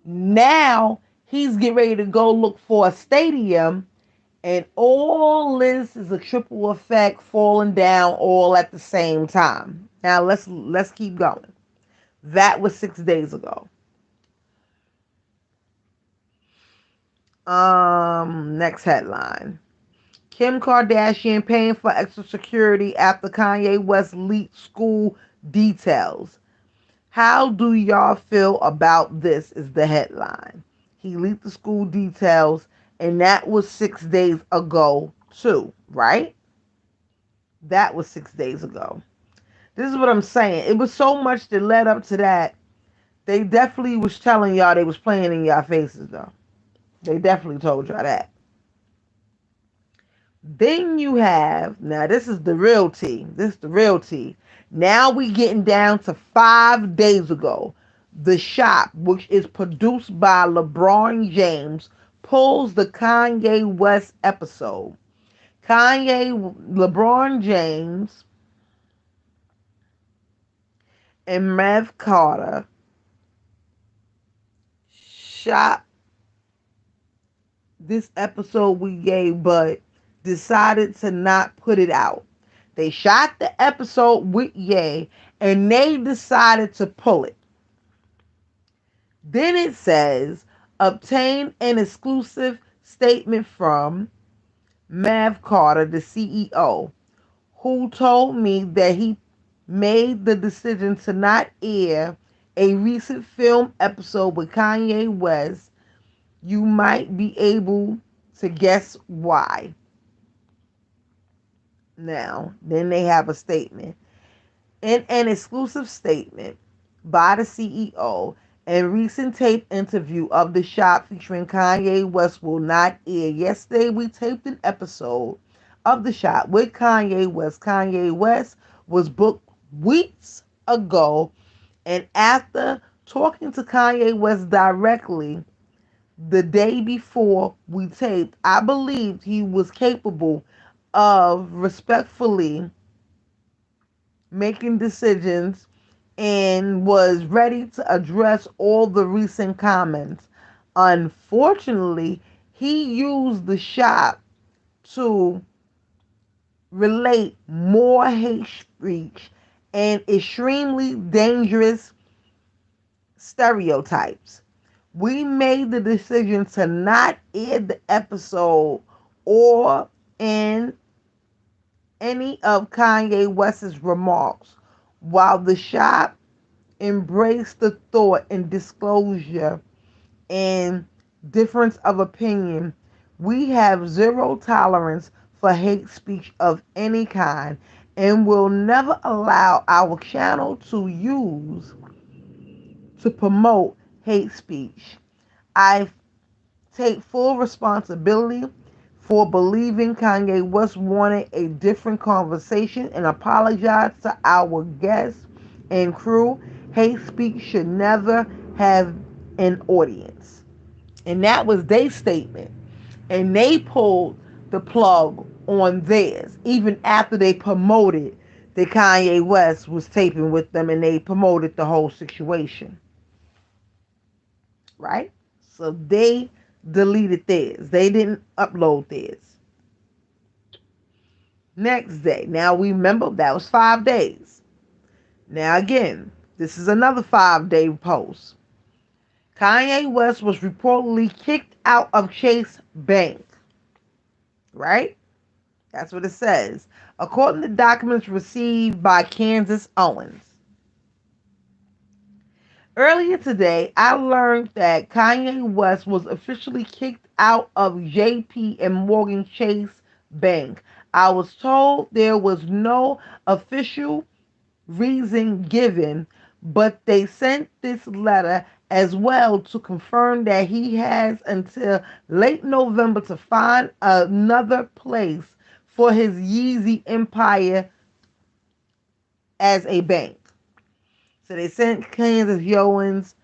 S1: now he's getting ready to go look for a stadium, and all this is a triple effect falling down all at the same time. Now let's keep going. That was 6 days ago. Next headline. Kim Kardashian paying for extra security after Kanye West leaked school details. How do y'all feel about this? Is the headline. He leaked the school details, and that was 6 days ago, too, right? That was 6 days ago. This is what I'm saying. It was so much that led up to that. They definitely was telling y'all they was playing in y'all faces, though. They definitely told y'all that. Then you have, now this is the real tea. This is the real tea. Now we getting down to 5 days ago. The Shop, which is produced by LeBron James, pulls the Kanye West episode. LeBron James, and Mev Carter shot this episode we gave, but decided to not put it out. They shot the episode with Ye, and they decided to pull it. Then it says, obtain an exclusive statement from Mav Carter, the CEO, who told me that he made the decision to not air a recent film episode with Kanye West. You might be able to guess why. Now, then they have a statement. In an exclusive statement by the CEO, a recent tape interview of The Shop featuring Kanye West will not air. Yesterday, we taped an episode of The Shop with Kanye West. Kanye West was booked weeks ago, and after talking to Kanye West directly the day before we taped, I believed he was capable of respectfully making decisions and was ready to address all the recent comments. Unfortunately, he used The Shop to relate more hate speech and extremely dangerous stereotypes. We made the decision to not air the episode or in any of Kanye West's remarks. While The Shop embrace the thought and disclosure and difference of opinion. We have zero tolerance for hate speech of any kind and will never allow our channel to promote hate speech. I take full responsibility for believing Kanye West wanted a different conversation and apologize to our guests and crew. Hate speech should never have an audience. And that was their statement. And they pulled the plug on theirs, even after they promoted that Kanye West was taping with them and they promoted the whole situation. Right? So they deleted theirs. They didn't upload theirs. Next day. Now we remember that was 5 days. Now again, this is another 5 day post. Kanye West was reportedly kicked out of Chase Bank. Right? That's what it says. According to documents received by Candace Owens. Earlier today, I learned that Kanye West was officially kicked out of JP and Morgan Chase Bank. I was told there was no official reason given, but they sent this letter as well to confirm that he has until late November to find another place for his Yeezy empire as a bank. So they sent Candace Owens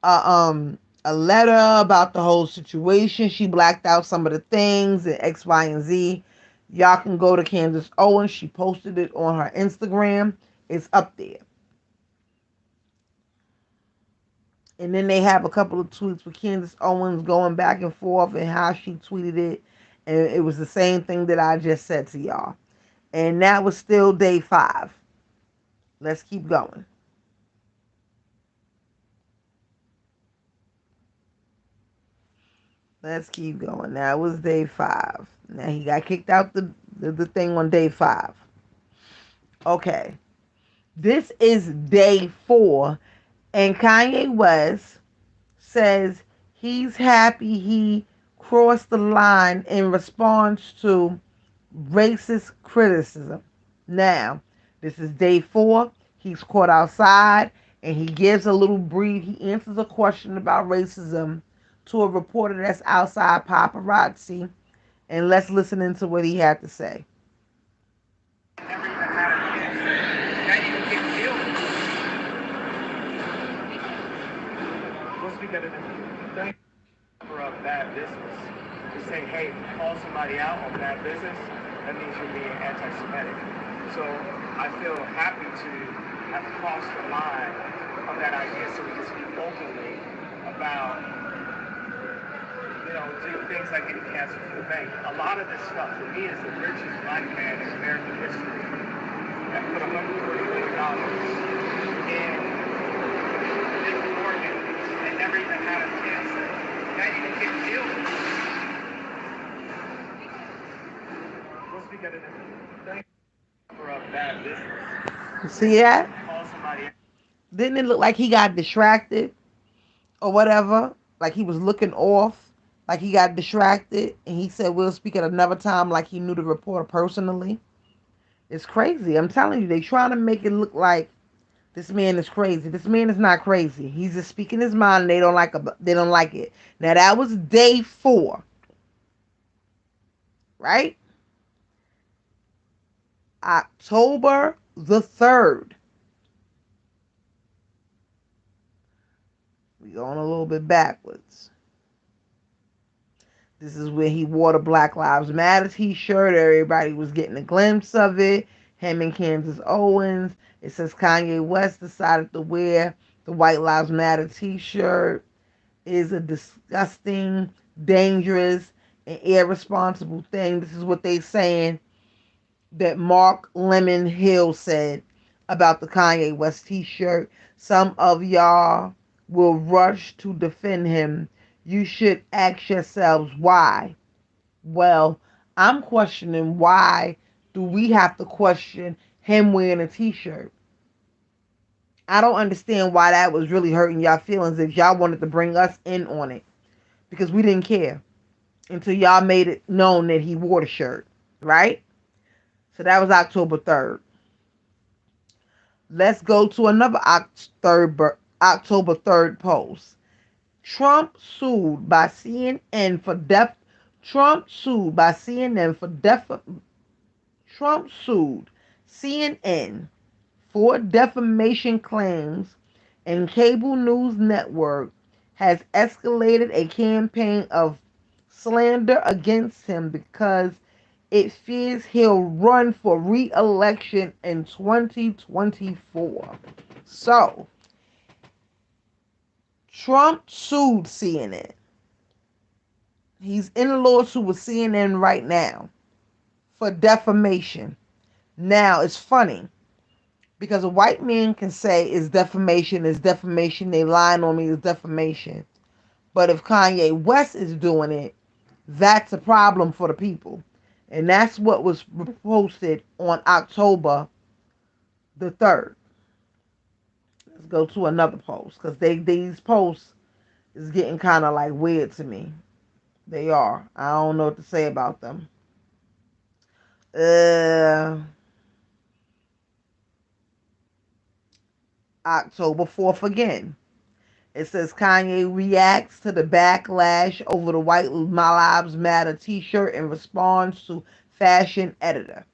S1: a letter about the whole situation. She blacked out some of the things and X, Y, and Z. Y'all can go to Candace Owens. She posted it on her Instagram. It's up there. And then they have a couple of tweets with Candace Owens going back and forth and how she tweeted it. And it was the same thing that I just said to y'all. And that was still day 5. Let's keep going. Let's keep going. That was day 5. Now he got kicked out the thing on day 5. Okay. This is day 4. And Kanye West says he's happy he crossed the line in response to racist criticism. Now, this is day 4. He's caught outside and he gives a little brief. He answers a question about racism to a reporter that's outside paparazzi. And let's listen into what he had to say.
S8: What's we gotta do? For a bad business. To say, hey, call somebody out on bad business, that means you're being anti-Semitic. So I feel happy to have crossed the line of that idea so we can speak openly about, do things like getting canceled from the bank. A lot of this stuff, for me, is the richest black man in American history that put $140 million in Morgan and never even had a chance to not even get deal with it. What's we gotta do? For a bad business.
S1: You see that?
S8: Call somebody.
S1: Didn't it look like he got distracted or whatever? Like he was looking off, like he got distracted, and he said we'll speak at another time, like he knew the reporter personally. It's crazy. I'm telling you, they trying to make it look like this man is crazy. This man is not crazy. He's just speaking his mind. And they don't like it. They don't like it. Now that was day 4, right? October the 3rd. We going a little bit backwards. This is where he wore the Black Lives Matter t-shirt. Everybody was getting a glimpse of it. Him and Candace Owens. It says Kanye West decided to wear the White Lives Matter t-shirt. It is a disgusting, dangerous, and irresponsible thing. This is what they saying that Mark Lemon Hill said about the Kanye West t-shirt. Some of y'all will rush to defend him. You should ask yourselves why. Well, I'm questioning why do we have to question him wearing a t-shirt? I don't understand why that was really hurting y'all feelings if y'all wanted to bring us in on it because we didn't care until y'all made it known that he wore the shirt, right? So that was October 3rd. Let's go to another October 3rd post. Trump sued by CNN for def Trump sued by CNN for def Trump sued CNN for defamation claims, and cable news network has escalated a campaign of slander against him because it fears he'll run for re-election in 2024. So, Trump sued CNN. He's in a lawsuit with CNN right now for defamation. Now, it's funny because a white man can say it's defamation, they lying on me, it's defamation. But if Kanye West is doing it, that's a problem for the people. And that's what was posted on October the 3rd. Let's go to another post because these posts is getting kind of like weird to me. They are. I don't know what to say about them. October 4th again. It says Kanye reacts to the backlash over the White My Lives Matter t-shirt in response to fashion editor.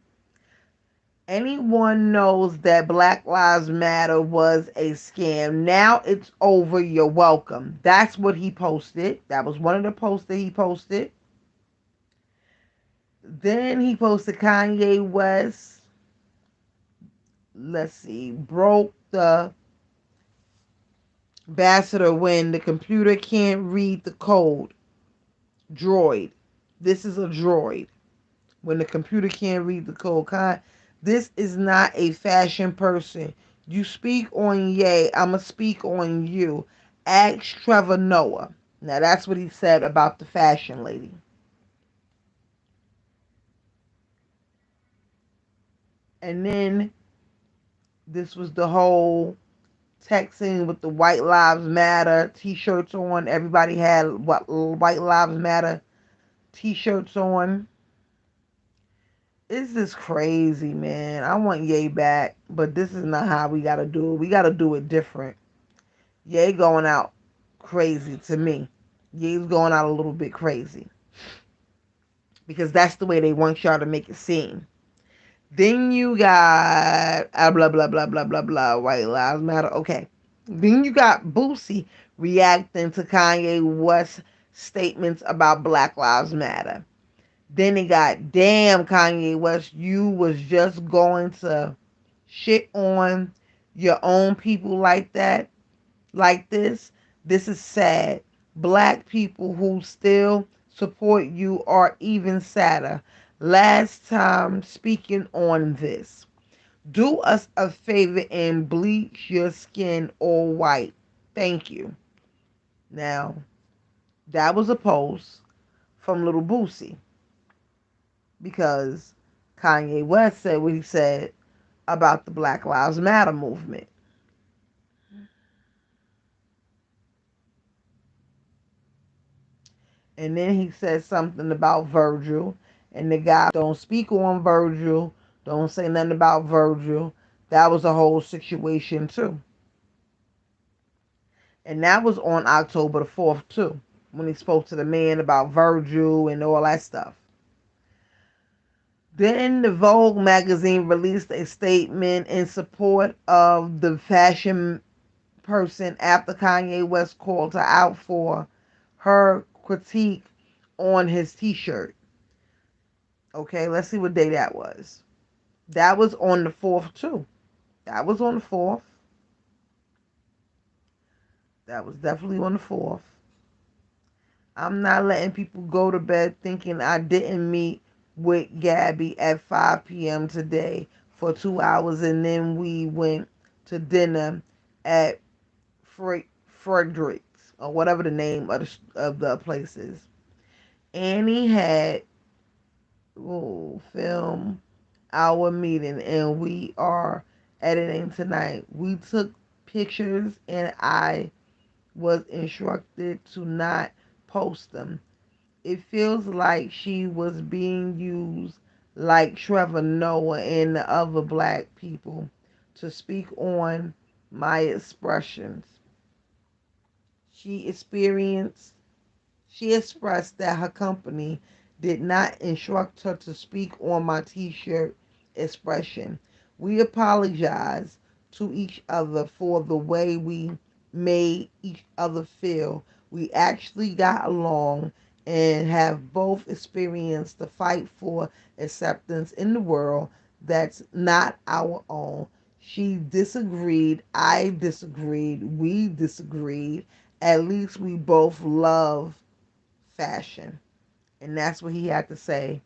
S1: Anyone knows that Black Lives Matter was a scam. Now it's over. You're welcome. That's what he posted. That was one of the posts that he posted. Then he posted Kanye West. Let's see. Broke the ambassador when the computer can't read the code. Droid. This is a droid. When the computer can't read the code. This is not a fashion person. You speak on Ye, I'ma speak on you. Ask Trevor Noah. Now that's what he said about the fashion lady. And then this was the whole texting with the White Lives Matter t-shirts on. Everybody had what White Lives Matter t-shirts on. This is crazy, man. I want Ye back, but this is not how we gotta do it. We gotta do it different. Ye going out crazy to me. Ye's going out a little bit crazy. Because that's the way they want y'all to make it seem. Then you got blah blah blah blah blah blah. White Lives Matter. Okay. Then you got Boosie reacting to Kanye West's statements about Black Lives Matter. Then they got, damn Kanye West, you was just going to shit on your own people like that, like this. This is sad. Black people who still support you are even sadder. Last time speaking on this. Do us a favor and bleach your skin all white. Thank you. Now, that was a post from Little Boosie because Kanye West said what he said about the Black Lives Matter movement. And then he said something about Virgil, and the guy don't speak on Virgil, don't say nothing about Virgil. That was a whole situation too. And that was on October the 4th too, when he spoke to the man about Virgil and all that stuff. Then the Vogue magazine released a statement in support of the fashion person after Kanye West called her out for her critique on his t-shirt. Okay, let's see what day that was. That was on the 4th too. That was on the 4th. That was definitely on the 4th. I'm not letting people go to bed thinking I didn't meet with Gabby at 5 p.m. today for 2 hours and then we went to dinner at Frederick's or whatever the name of the place is. Annie had film our meeting and we are editing tonight. We took pictures and I was instructed to not post them. It feels like she was being used like Trevor Noah and the other black people to speak on my expressions. She experienced She expressed that her company did not instruct her to speak on my t-shirt expression. We apologized to each other for the way we made each other feel. We actually got along and have both experienced the fight for acceptance in the world that's not our own. She disagreed, I disagreed, we disagreed. At least we both love fashion. And that's what he had to say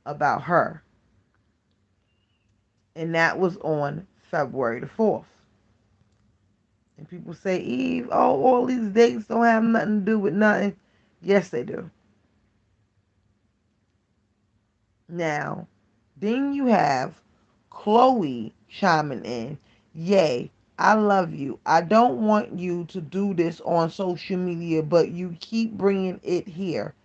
S1: about her. And that was on February the 4th. And people say, Eve, oh, all these dates don't have nothing to do with nothing. Yes, they do. Now, then you have Chloe chiming in. Yay, I love you. I don't want you to do this on social media, but you keep bringing it here.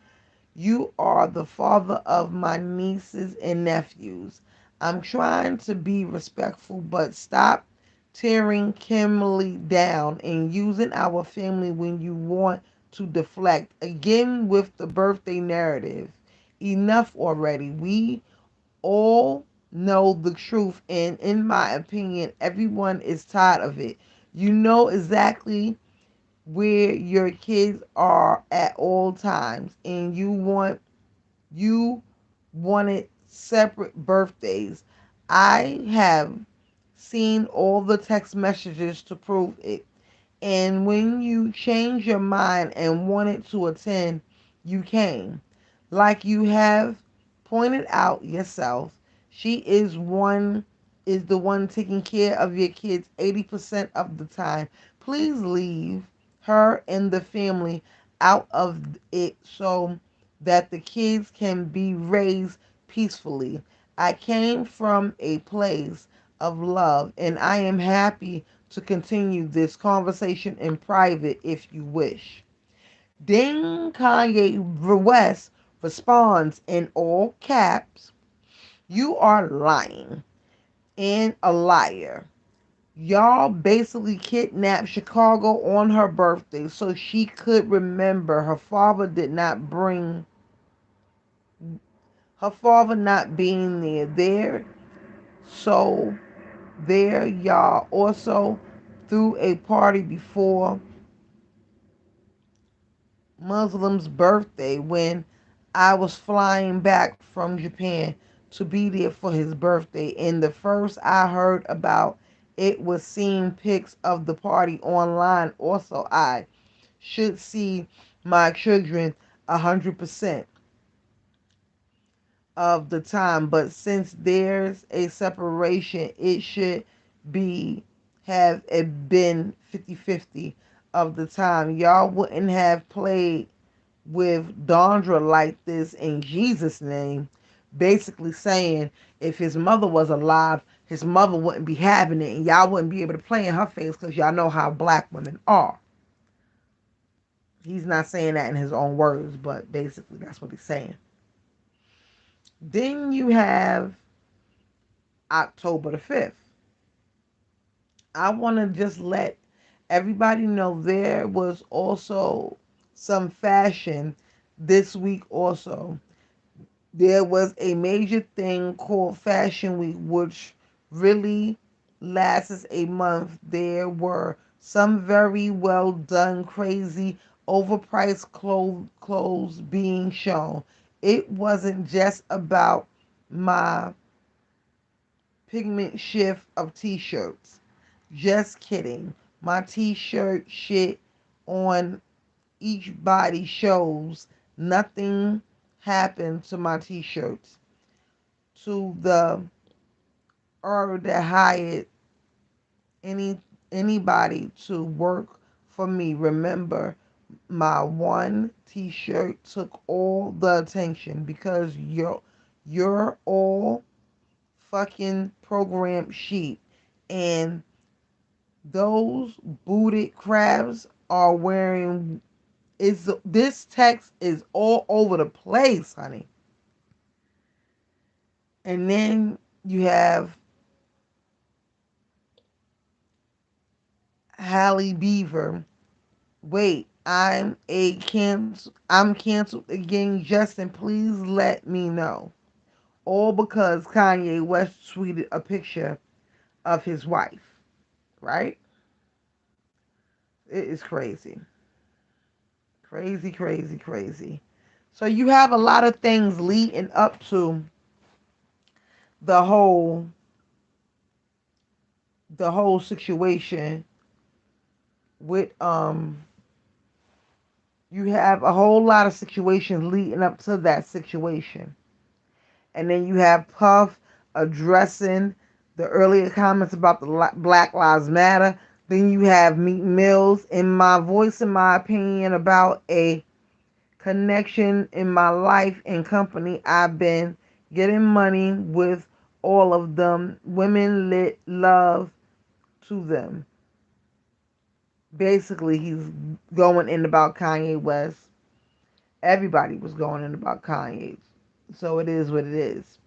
S1: You are the father of my nieces and nephews. I'm trying to be respectful, but stop tearing Kimberly down and using our family when you want to deflect. Again, with the birthday narrative. Enough already. We all know the truth, and in my opinion, everyone is tired of it. You know exactly where your kids are at all times, and you wanted separate birthdays. I have seen all the text messages to prove it. And when you changed your mind and wanted to attend, you came. Like you have pointed out yourself, she is the one taking care of your kids 80% of the time. Please leave her and the family out of it so that the kids can be raised peacefully. I came from a place of love and I am happy to continue this conversation in private if you wish. Then Kanye West responds in all caps, you are lying and a liar. Y'all basically kidnapped Chicago on her birthday so she could remember her father not being there. So there y'all also threw a party before Muslim's birthday when I was flying back from Japan to be there for his birthday. And the first I heard about it was seeing pics of the party online. Also, I should see my children 100% of the time. But since there's a separation, it should be have it been 50-50 of the time. Y'all wouldn't have played with Dondra like this in Jesus' name, basically saying if his mother was alive, his mother wouldn't be having it, and y'all wouldn't be able to play in her face because y'all know how black women are. He's not saying that in his own words, but basically that's what he's saying. Then you have October the 5th. I want to just let everybody know there was also some fashion this week also. There was a major thing called Fashion Week, which really lasts a month. There were some very well done, crazy, overpriced clothes being shown. It wasn't just about my pigment shift of t-shirts. Just kidding. My t-shirt shit on each body shows nothing happened to my t-shirts. To the order that hired any anybody to work for me, remember my one t-shirt took all the attention because you're all fucking program sheet, and Those booted crabs are wearing is this text is all over the place, honey. And then you have Hallie Beaver. Wait, I'm canceled again, Justin. Please let me know. All because Kanye West tweeted a picture of his wife, right? It is crazy. Crazy, crazy, crazy. So you have a lot of things leading up to the whole the whole situation with you have a whole lot of situations leading up to that situation. And then you have Puff addressing the earlier comments about the Black Lives Matter. Then you have Meek Mills in my voice, in my opinion, about a connection in my life and company. I've been getting money with all of them. Women lit love to them. Basically, he's going in about Kanye West. Everybody was going in about Kanye. So it is what it is.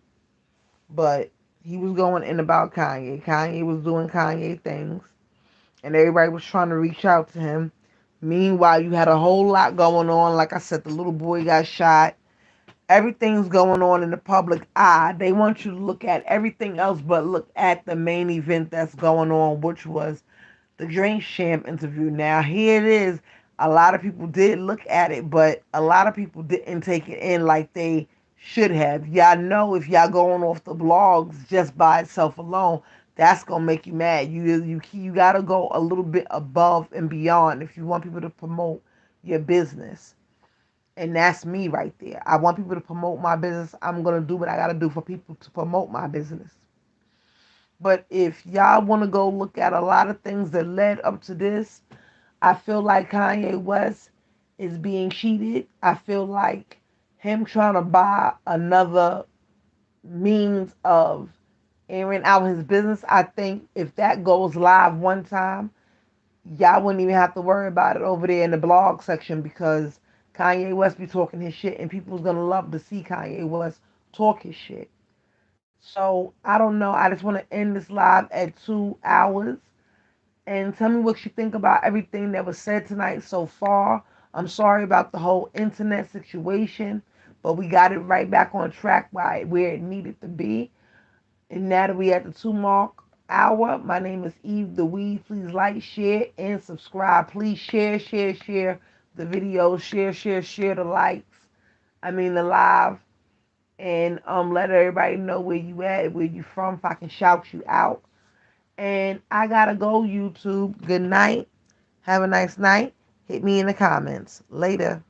S1: But he was going in about Kanye. Kanye was doing Kanye things. And everybody was trying to reach out to him. Meanwhile, you had a whole lot going on. Like I said, the little boy got shot. Everything's going on in the public eye. They want you to look at everything else but look at the main event that's going on, which was the Drink Champ interview. Now, here it is. A lot of people did look at it, but a lot of people didn't take it in like they should have. Y'all know if y'all going off the blogs just by itself alone, that's gonna make you mad. You gotta go a little bit above and beyond if you want people to promote your business. And that's me right there. I want people to promote my business. I'm gonna do what I gotta do for people to promote my business. But if y'all want to go look at a lot of things that led up to this, I feel like Kanye West is being cheated. I feel like him trying to buy another means of airing out his business. I think if that goes live one time, y'all wouldn't even have to worry about it over there in the blog section because Kanye West be talking his shit and people's gonna love to see Kanye West talk his shit. So I don't know. I just want to end this live at 2 hours and tell me what you think about everything that was said tonight so far. I'm sorry about the whole internet situation, but we got it right back on track by where it needed to be. And now that we at the 2 mark hour, my name is Eve the Weed. Please like, share, and subscribe. Please share the video. Share the likes. I mean the live. And let everybody know where you at, where you from, if I can shout you out. And I gotta go, YouTube. Good night. Have a nice night. Hit me in the comments. Later.